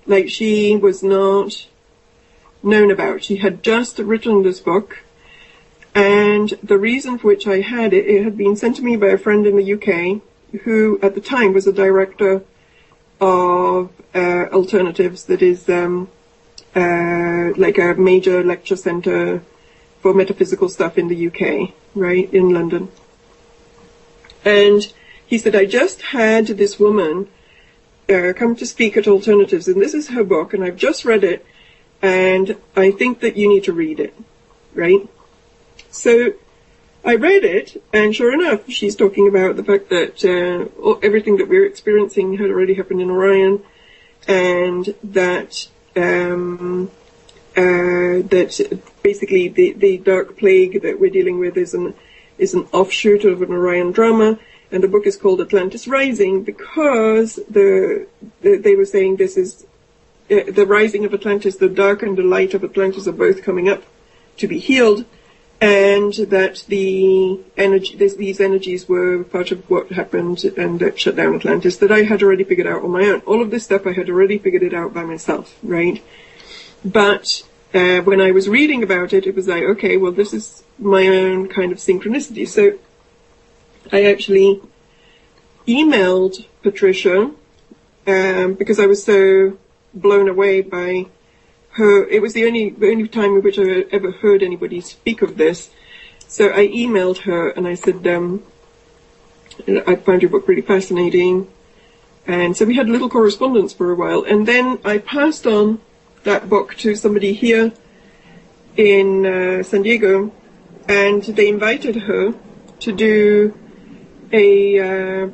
Like, she was not known about. She had just written this book, and the reason for which I had it, it had been sent to me by a friend in the UK, who, at the time, was a director of alternatives, that is, like a major lecture center for metaphysical stuff in the UK, right, in London. And he said, I just had this woman come to speak at Alternatives, and this is her book, and I've just read it, and I think that you need to read it, right? So I read it, and sure enough, she's talking about the fact that everything that we're experiencing had already happened in Orion, and that that basically the dark plague that we're dealing with is an offshoot of an Orion drama, and the book is called Atlantis Rising because they were saying this is the rising of Atlantis, the dark and the light of Atlantis are both coming up to be healed, and that these energies were part of what happened and that shut down Atlantis, that I had already figured out on my own. All of this stuff I had already figured it out by myself, right? But when I was reading about it, it was like, okay, well, this is my own kind of synchronicity. So I actually emailed Patricia because I was so blown away by her. It was the only time in which I ever heard anybody speak of this. So I emailed her and I said, I found your book really fascinating. And so we had a little correspondence for a while. And then I passed on that book to somebody here in San Diego, and they invited her to do a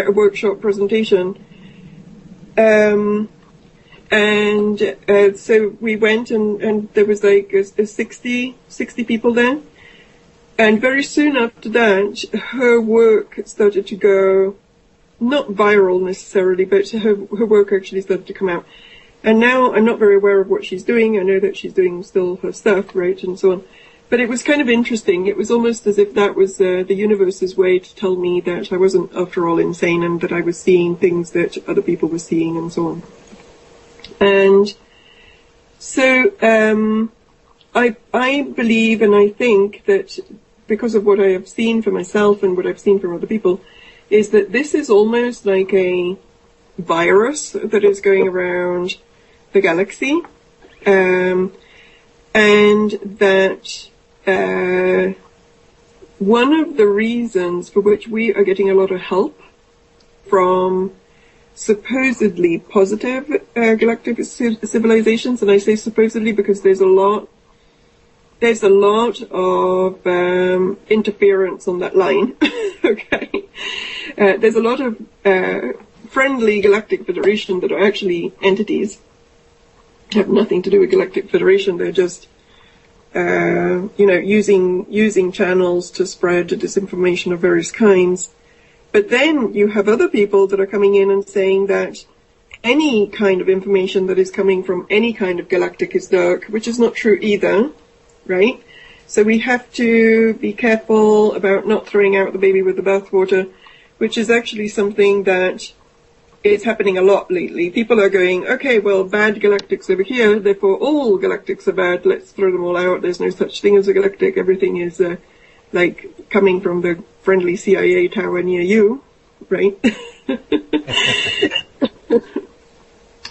workshop presentation. So we went, and there was like 60 people there. And very soon after that, her work started to go, not viral necessarily, but her work actually started to come out. And now I'm not very aware of what she's doing. I know that she's doing still her stuff, right, and so on. But it was kind of interesting. It was almost as if that was the universe's way to tell me that I wasn't, after all, insane, and that I was seeing things that other people were seeing, and so on. And so I believe and I think that because of what I have seen for myself and what I've seen from other people, is that this is almost like a virus that is going around the galaxy, and that one of the reasons for which we are getting a lot of help from supposedly positive galactic civilizations, and I say supposedly because there's a lot of interference on that line. Okay, there's a lot of friendly Galactic Federation that are actually entities, have nothing to do with Galactic Federation. They're just using channels to spread disinformation of various kinds. But then you have other people that are coming in and saying that any kind of information that is coming from any kind of galactic is dark, which is not true either, right? So we have to be careful about not throwing out the baby with the bathwater, which is actually something that is happening a lot lately. People are going, okay, well, bad galactics over here, therefore all galactics are bad, let's throw them all out, there's no such thing as a galactic, everything is like coming from the friendly CIA tower near you, right?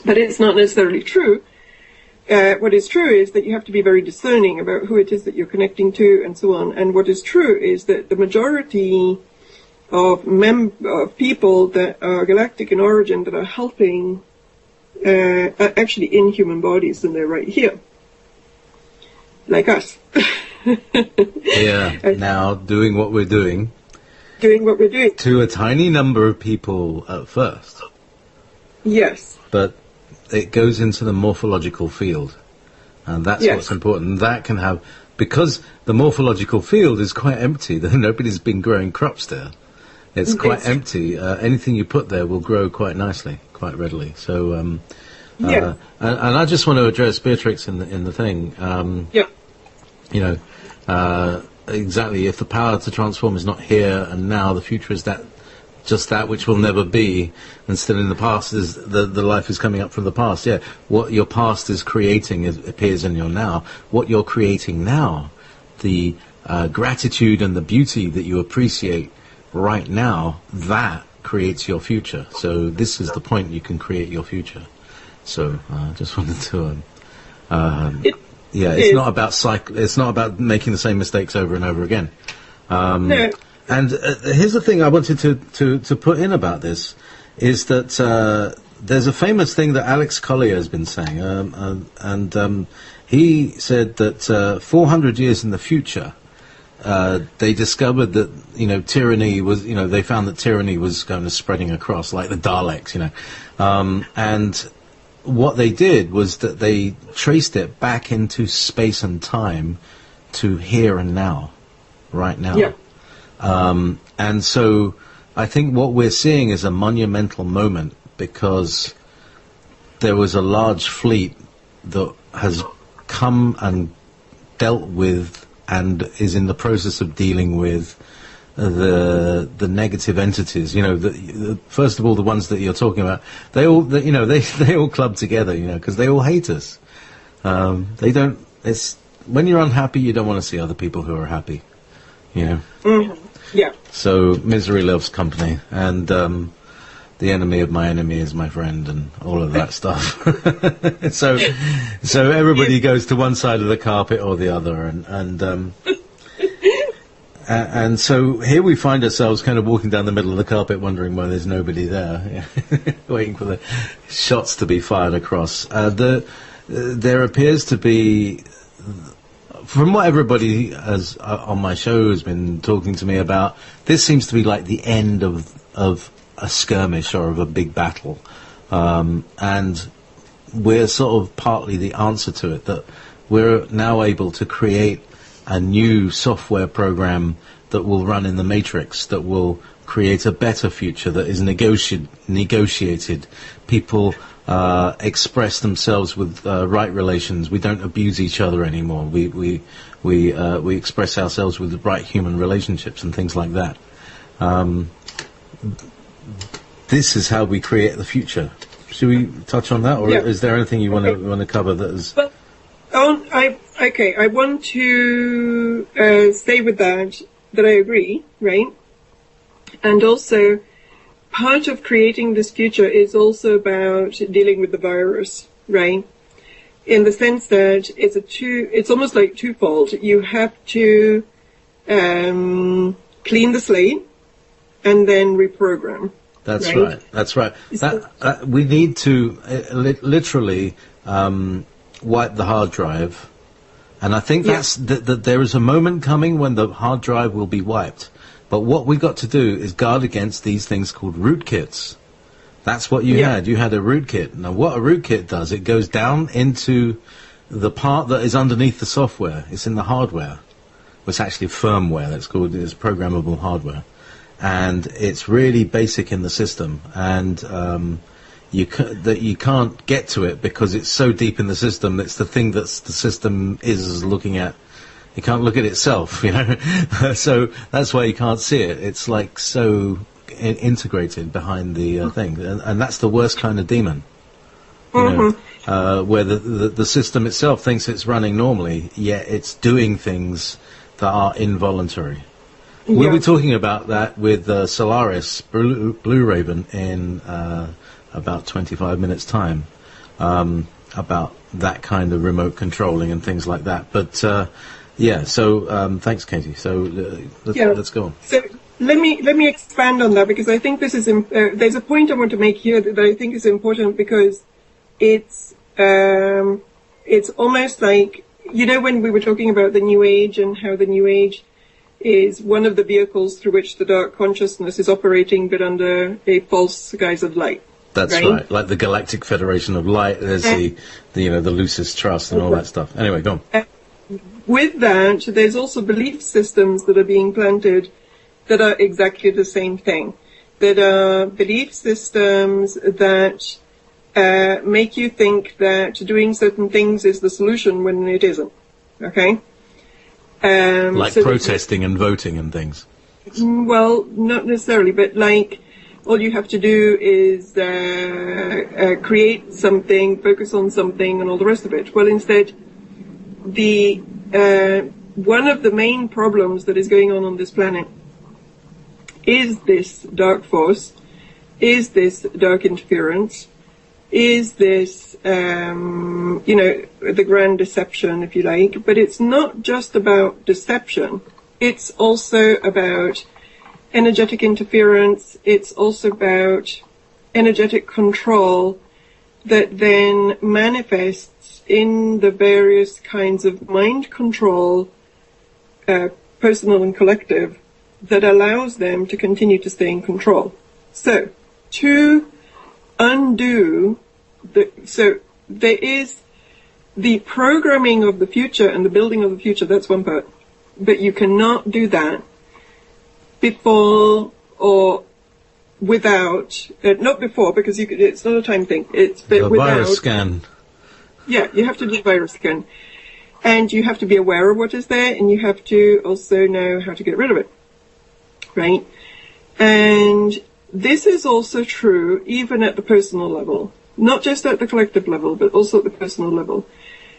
But it's not necessarily true. What is true is that you have to be very discerning about who it is that you're connecting to and so on. And what is true is that the majority of people that are galactic in origin that are helping are actually in human bodies, and they're right here, like us. Yeah, now doing what we're doing. Doing what we're doing. To a tiny number of people at first. Yes. But it goes into the morphological field. And that's what's important. That can have, because the morphological field is quite empty, nobody's been growing crops there. It's quite empty. Anything you put there will grow quite nicely, quite readily. So, and I just want to address Beatrix in the thing. Exactly. If the power to transform is not here and now, the future is just that which will never be, and still in the past is the life is coming up from the past. Yeah, what your past is creating appears in your now. What you're creating now, the gratitude and the beauty that you appreciate right now, that creates your future. So this is the point: you can create your future. So I just wanted to It's not about It's not about making the same mistakes over and over again. No. And here's the thing I wanted to put in about this is that there's a famous thing that Alex Collier has been saying, and he said that 400 years in the future, they discovered that tyranny was they found that tyranny was kind of spreading across like the Daleks, and what they did was that they traced it back into space and time to here and now, right now. Yeah. And so I think what we're seeing is a monumental moment because there was a large fleet that has come and dealt with and is in the process of dealing with the negative entities. First of all, the ones that you're talking about, they all club together, because they all hate us. They don't. It's when you're unhappy, you don't want to see other people who are happy. Mm-hmm. Yeah. So misery loves company, and the enemy of my enemy is my friend, and all of that stuff. so everybody goes to one side of the carpet or the other, and so here we find ourselves kind of walking down the middle of the carpet, wondering why there's nobody there, waiting for the shots to be fired across. There appears to be, from what everybody has on my show has been talking to me about, this seems to be like the end of a skirmish or of a big battle, and we're sort of partly the answer to it, that we're now able to create a new software program that will run in the matrix, that will create a better future, that is negotiated. People express themselves with right relations. We don't abuse each other anymore. We express ourselves with right human relationships and things like that. This is how we create the future. Should we touch on that, or is there anything you want to cover that is? Well, I want to say with that I agree, right? And also, part of creating this future is also about dealing with the virus, right? In the sense that it's almost like twofold. You have to clean the slate and then reprogram. That's right. That's right. We need to literally wipe the hard drive, and I think that's that there is a moment coming when the hard drive will be wiped. But what we got to do is guard against these things called rootkits. That's what you had. You had a rootkit. Now, what a rootkit does, it goes down into the part that is underneath the software. It's in the hardware. It's actually firmware. That's called it's programmable hardware. And it's really basic in the system, and you can't get to it because it's so deep in the system. It's the thing that the system is looking at. It can't look at itself, so that's why you can't see it. It's like so integrated behind the thing, and that's the worst kind of demon. Where the system itself thinks it's running normally, yet it's doing things that are involuntary. We'll be talking about that with Solaris Blue Raven in about 25 minutes' time, about that kind of remote controlling and things like that. But so thanks, Katie. So let's go on. So let me expand on that, because I think this is there's a point I want to make here that I think is important, because it's almost like, when we were talking about the New Age and how the New Age is one of the vehicles through which the dark consciousness is operating, but under a false guise of light. That's right. Like the Galactic Federation of Light, there's the Lucis Trust and all that stuff. Anyway, go on. With that, there's also belief systems that are being planted that are exactly the same thing. That are belief systems that make you think that doing certain things is the solution when it isn't. Okay? Like protesting and voting and things. Well, not necessarily, but like all you have to do is create something, focus on something, and all the rest of it. Well, instead, one of the main problems that is going on this planet is this dark force, is this dark interference, is this, the grand deception, if you like, but it's not just about deception. It's also about energetic interference. It's also about energetic control that then manifests in the various kinds of mind control, personal and collective, that allows them to continue to stay in control. So, to undo there is the programming of the future and the building of the future. That's one part, but you cannot do that before or without. Not before, because it's not a time thing. It's the without virus scan. Yeah, you have to do virus scan, and you have to be aware of what is there, and you have to also know how to get rid of it, right? And this is also true even at the personal level, not just at the collective level, but also at the personal level.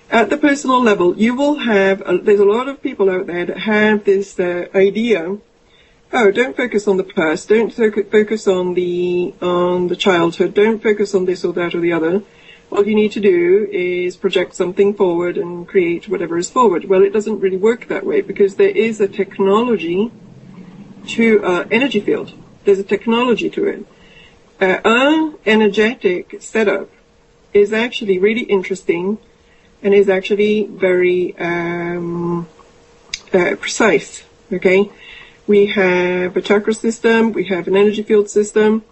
At the personal level, you will have, there's a lot of people out there that have this idea, don't focus on the past, don't focus on the childhood, don't focus on this or that or the other. All you need to do is project something forward and create whatever is forward. Well, it doesn't really work that way, because there is a technology to energy field. There's a technology to it. Our energetic setup is actually really interesting and is actually very precise, okay? We have a chakra system, we have an energy field system.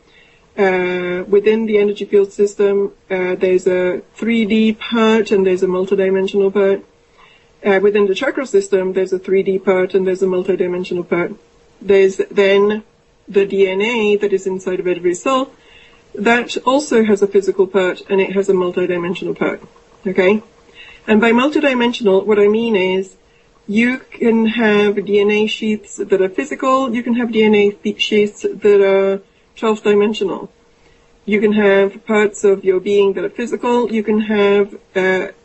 Within the energy field system, there's a 3D part and there's a multidimensional part. Within the chakra system, there's a 3D part and there's a multidimensional part. There's then the DNA that is inside of every cell. That also has a physical part and it has a multidimensional part, okay? And by multidimensional, what I mean is you can have DNA sheaths that are physical, you can have DNA sheaths that are 12-dimensional. You can have parts of your being that are physical, you can have the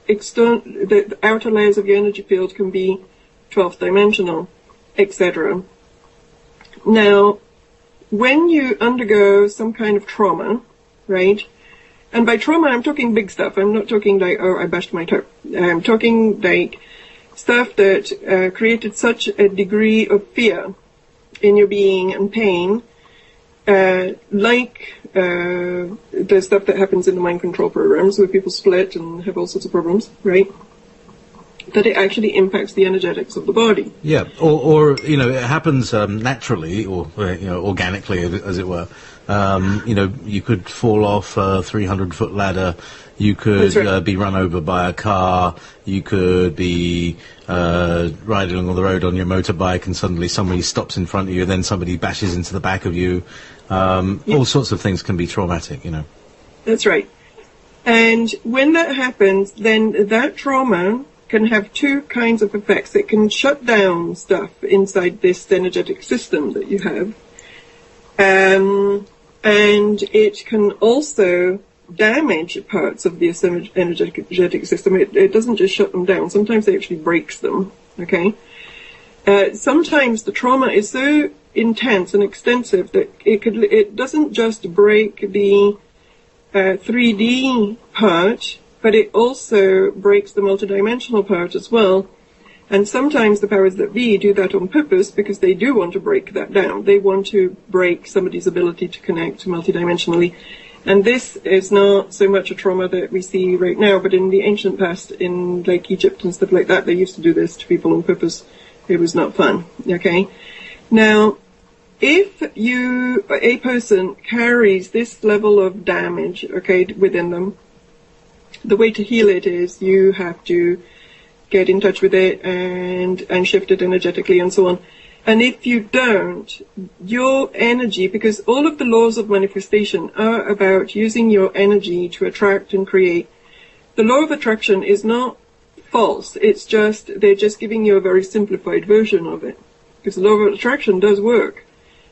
outer layers of your energy field can be 12-dimensional, etc. Now, when you undergo some kind of trauma, right? And by trauma, I'm talking big stuff. I'm not talking like, oh, I bashed my toe. I'm talking like stuff that created such a degree of fear in your being and pain, like the stuff that happens in the mind control programs where people split and have all sorts of problems, right? That it actually impacts the energetics of the body. Yeah, or it happens naturally or organically, as it were. You could fall off a 300-foot ladder. You could be run over by a car. You could be riding along the road on your motorbike, and suddenly somebody stops in front of you, and then somebody bashes into the back of you. All sorts of things can be traumatic. That's right. And when that happens, then that trauma can have two kinds of effects. It can shut down stuff inside this energetic system that you have. And it can also damage parts of the energetic system. It doesn't just shut them down. Sometimes it actually breaks them, okay? Sometimes the trauma is so intense and extensive that it doesn't just break the 3D part, but it also breaks the multidimensional part as well. And sometimes the powers that be do that on purpose because they do want to break that down. They want to break somebody's ability to connect multidimensionally. And this is not so much a trauma that we see right now, but in the ancient past, in like Egypt and stuff like that, they used to do this to people on purpose. It was not fun, okay? Now, if a person carries this level of damage, okay, within them, the way to heal it is you have to get in touch with it and shift it energetically and so on. And if you don't, your energy, because all of the laws of manifestation are about using your energy to attract and create. The law of attraction is not false. It's just, they're just giving you a very simplified version of it. Because the law of attraction does work,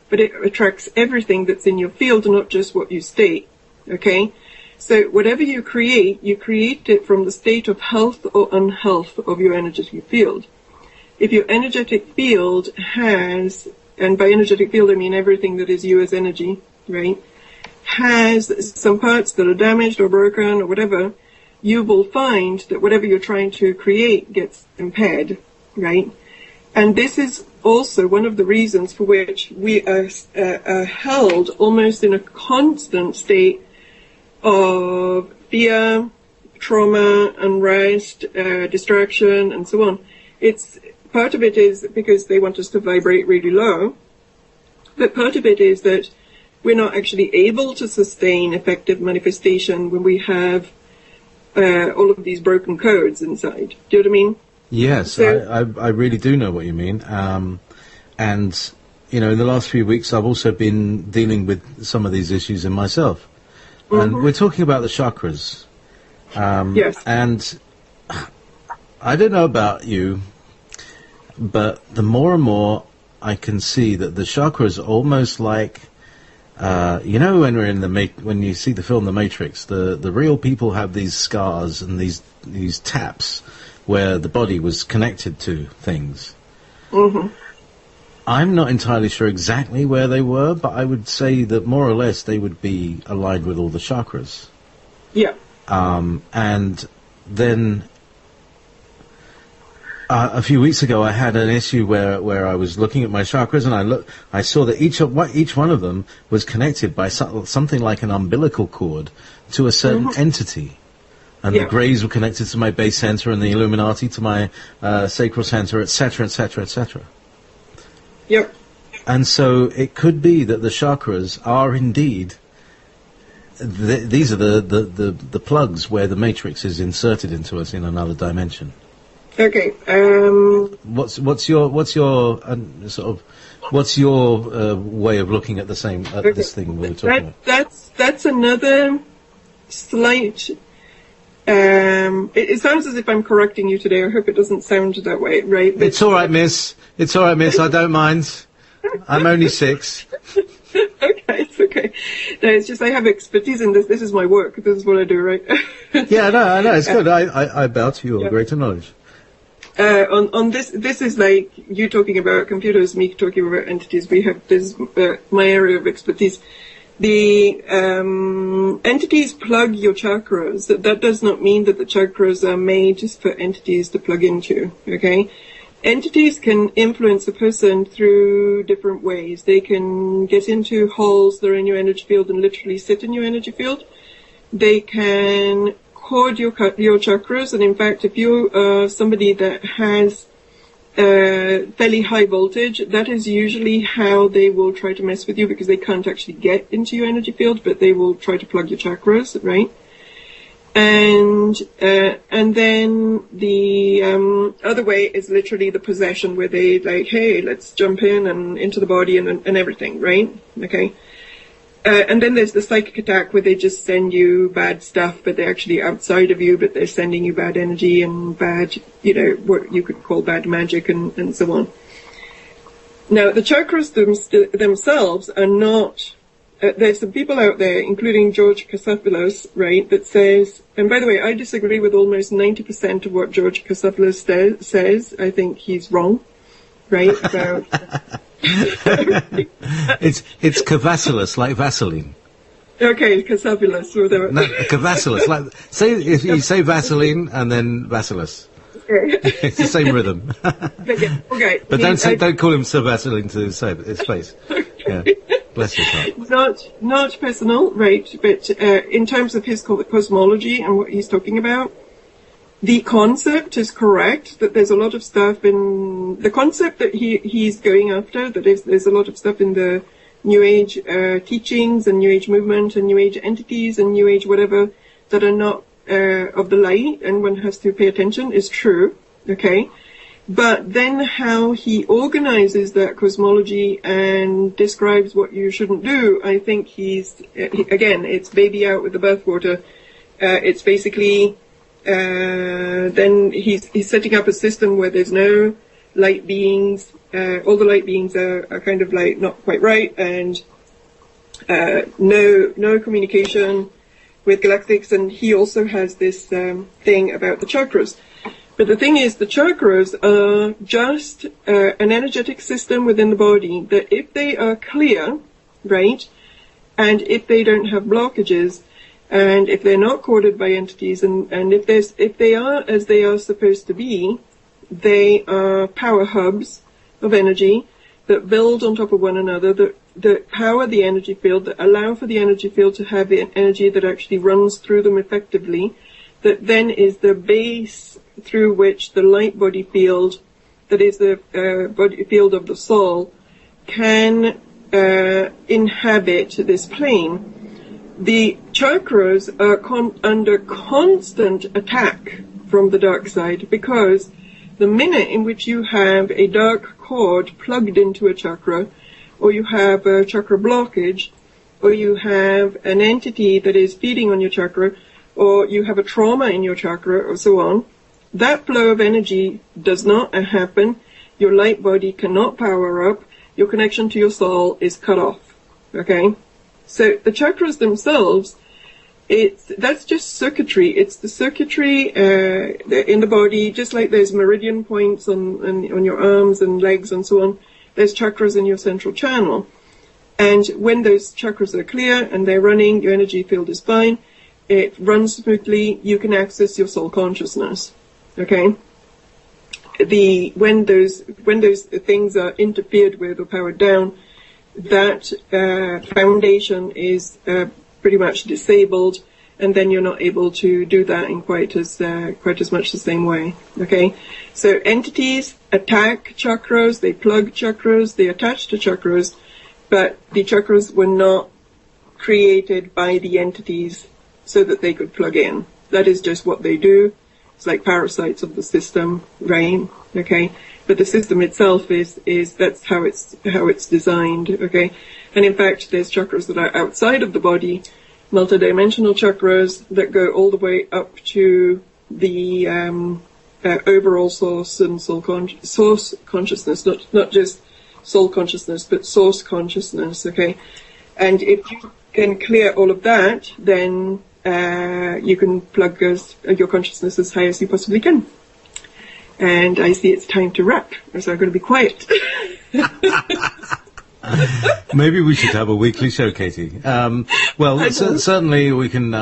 but it attracts everything that's in your field, not just what you state. Okay? So whatever you create it from the state of health or unhealth of your energetic field. If your energetic field has, and by energetic field I mean everything that is you as energy, right, has some parts that are damaged or broken or whatever, you will find that whatever you're trying to create gets impaired, right? And this is also one of the reasons for which we are held almost in a constant state of fear, trauma, unrest, distraction, and so on. It's part of it is because they want us to vibrate really low, but part of it is that we're not actually able to sustain effective manifestation when we have all of these broken codes inside. Do you know what I mean? Yes, So, I really do know what you mean. And, you know, in the last few weeks, I've also been dealing with some of these issues in myself. And we're talking about the chakras. yes. And I don't know about you, but the more and more I can see that the chakras are almost like, you know, when we're in when you see the film The Matrix, the real people have these scars and these taps where the body was connected to things. I'm not entirely sure exactly where they were, but I would say that more or less they would be aligned with all the chakras. Yeah. And then a few weeks ago I had an issue where I was looking at my chakras, and I saw that each one of them was connected by something like an umbilical cord to a certain entity. And the Greys were connected to my base center, and the Illuminati to my sacral center, etc., etc., etc. Yep. And so it could be that the chakras are indeed, these are the plugs where the matrix is inserted into us in another dimension. Okay. What's your way of looking at this thing we were talking about? That's another slight. It sounds as if I'm correcting you today. I hope it doesn't sound that way, right? But it's all right, miss. It's all right, miss. I don't mind. I'm only 6. Okay, it's okay. No, it's just I have expertise in this. This is my work. This is what I do, right? Yeah, I know. It's good. I bow to your greater knowledge. On this is like you talking about computers, me talking about entities. We have this my area of expertise. The entities plug your chakras. That does not mean that the chakras are made just for entities to plug into. Okay, entities can influence a person through different ways. They can get into holes that are in your energy field and literally sit in your energy field. They can cord your chakras, and in fact, if you are somebody that has fairly high voltage, that is usually how they will try to mess with you, because they can't actually get into your energy field, but they will try to plug your chakras, right? And then the other way is literally the possession, where they like, hey, let's jump in and into the body and everything, right? Okay. And then there's the psychic attack, where they just send you bad stuff, but they're actually outside of you, but they're sending you bad energy and bad, you know, what you could call bad magic and so on. Now, the chakras themselves are not, there's some people out there, including George Kasopoulos, right, that says, and by the way, I disagree with almost 90% of what George Kasopoulos says. I think he's wrong, right, about... it's Cavacillus, like Vaseline. Okay, Kasopoulos, whatever. No, Cavacillus, like if you say Vaseline and then Bacillus. Okay. It's the same rhythm. Okay. But don't call him Sir Vaseline to his face. Yeah. Bless his heart. Not personal, right? But in terms of his cosmology and what he's talking about, the concept is correct, that there's a lot of stuff in the concept that he's going after, that there's a lot of stuff in the New Age teachings and New Age movement and New Age entities and New Age whatever that are not of the light, and one has to pay attention, is true, okay? But then how he organizes that cosmology and describes what you shouldn't do, I think again, it's baby out with the bathwater. It's basically... then he's setting up a system where there's no light beings. All the light beings are kind of like not quite right, and no communication with galactics. And he also has this thing about the chakras. But the thing is, the chakras are just an energetic system within the body that, if they are clear, right, And if they don't have blockages, and if they're not corded by entities, and if they are as they are supposed to be, they are power hubs of energy that build on top of one another, that power the energy field, that allow for the energy field to have the energy that actually runs through them effectively, that then is the base through which the light body field, that is the body field of the soul, can inhabit this plane. The chakras are under constant attack from the dark side, because the minute in which you have a dark cord plugged into a chakra, or you have a chakra blockage, or you have an entity that is feeding on your chakra, or you have a trauma in your chakra, or so on, that flow of energy does not happen. Your light body cannot power up. Your connection to your soul is cut off. Okay? So the chakras themselves, that's just circuitry. It's the circuitry in the body, just like there's meridian points on your arms and legs and so on. There's chakras in your central channel. And when those chakras are clear and they're running, your energy field is fine, it runs smoothly, you can access your soul consciousness. Okay? When those things are interfered with or powered down, that foundation is pretty much disabled, and then you're not able to do that in quite as much the same way. Okay, so entities attack chakras, they plug chakras, they attach to chakras, but the chakras were not created by the entities so that they could plug in. That is just what they do. It's like parasites of the system, right? Okay, but the system itself is that's how it's designed. Okay, and in fact, there's chakras that are outside of the body, multidimensional chakras that go all the way up to the overall source and source consciousness, not just soul consciousness, but source consciousness. Okay, and if you can clear all of that, then you can plug your consciousness as high as you possibly can. And I see it's time to wrap, so I'm going to be quiet. Maybe we should have a weekly show, Katie. Certainly we can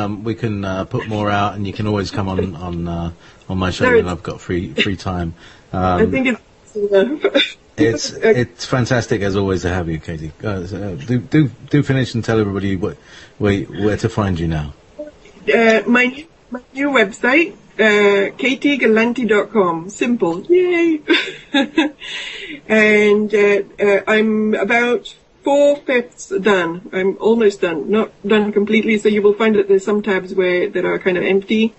put more out, and you can always come on my show when I've got free time. I think it's enough. It's fantastic as always to have you, Katie. Do finish and tell everybody where to find you now. My new website, KTGallanti.com. Simple. Yay! And I'm about 4/5 done. I'm almost done. Not done completely, so you will find that there's some tabs that are kind of empty.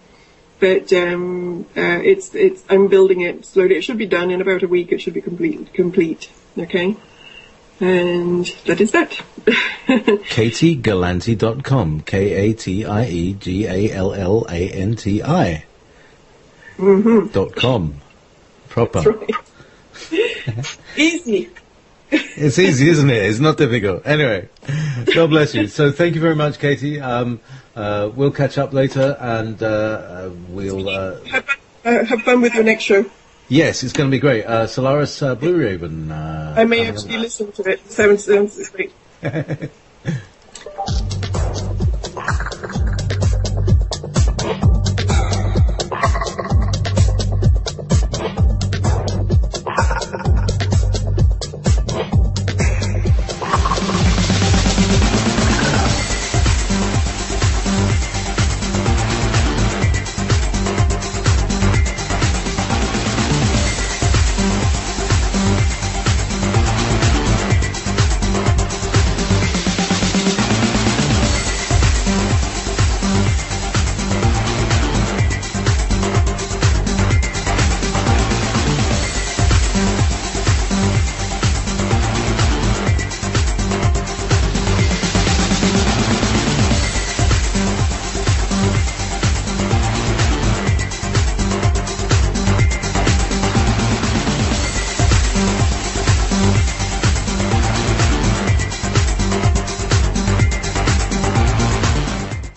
But I'm building it slowly. It should be done in about a week. It should be complete. Okay? And that is that. KatieGallanti.com. KatieGallanti. .com. Proper. Right. Easy. It's easy, isn't it? It's not difficult. Anyway, God bless you. So thank you very much, Katie. We'll catch up later, and we'll have fun with your next show. Yes, it's going to be great. Solaris Blue Raven. I may actually listen to it. Sounds great.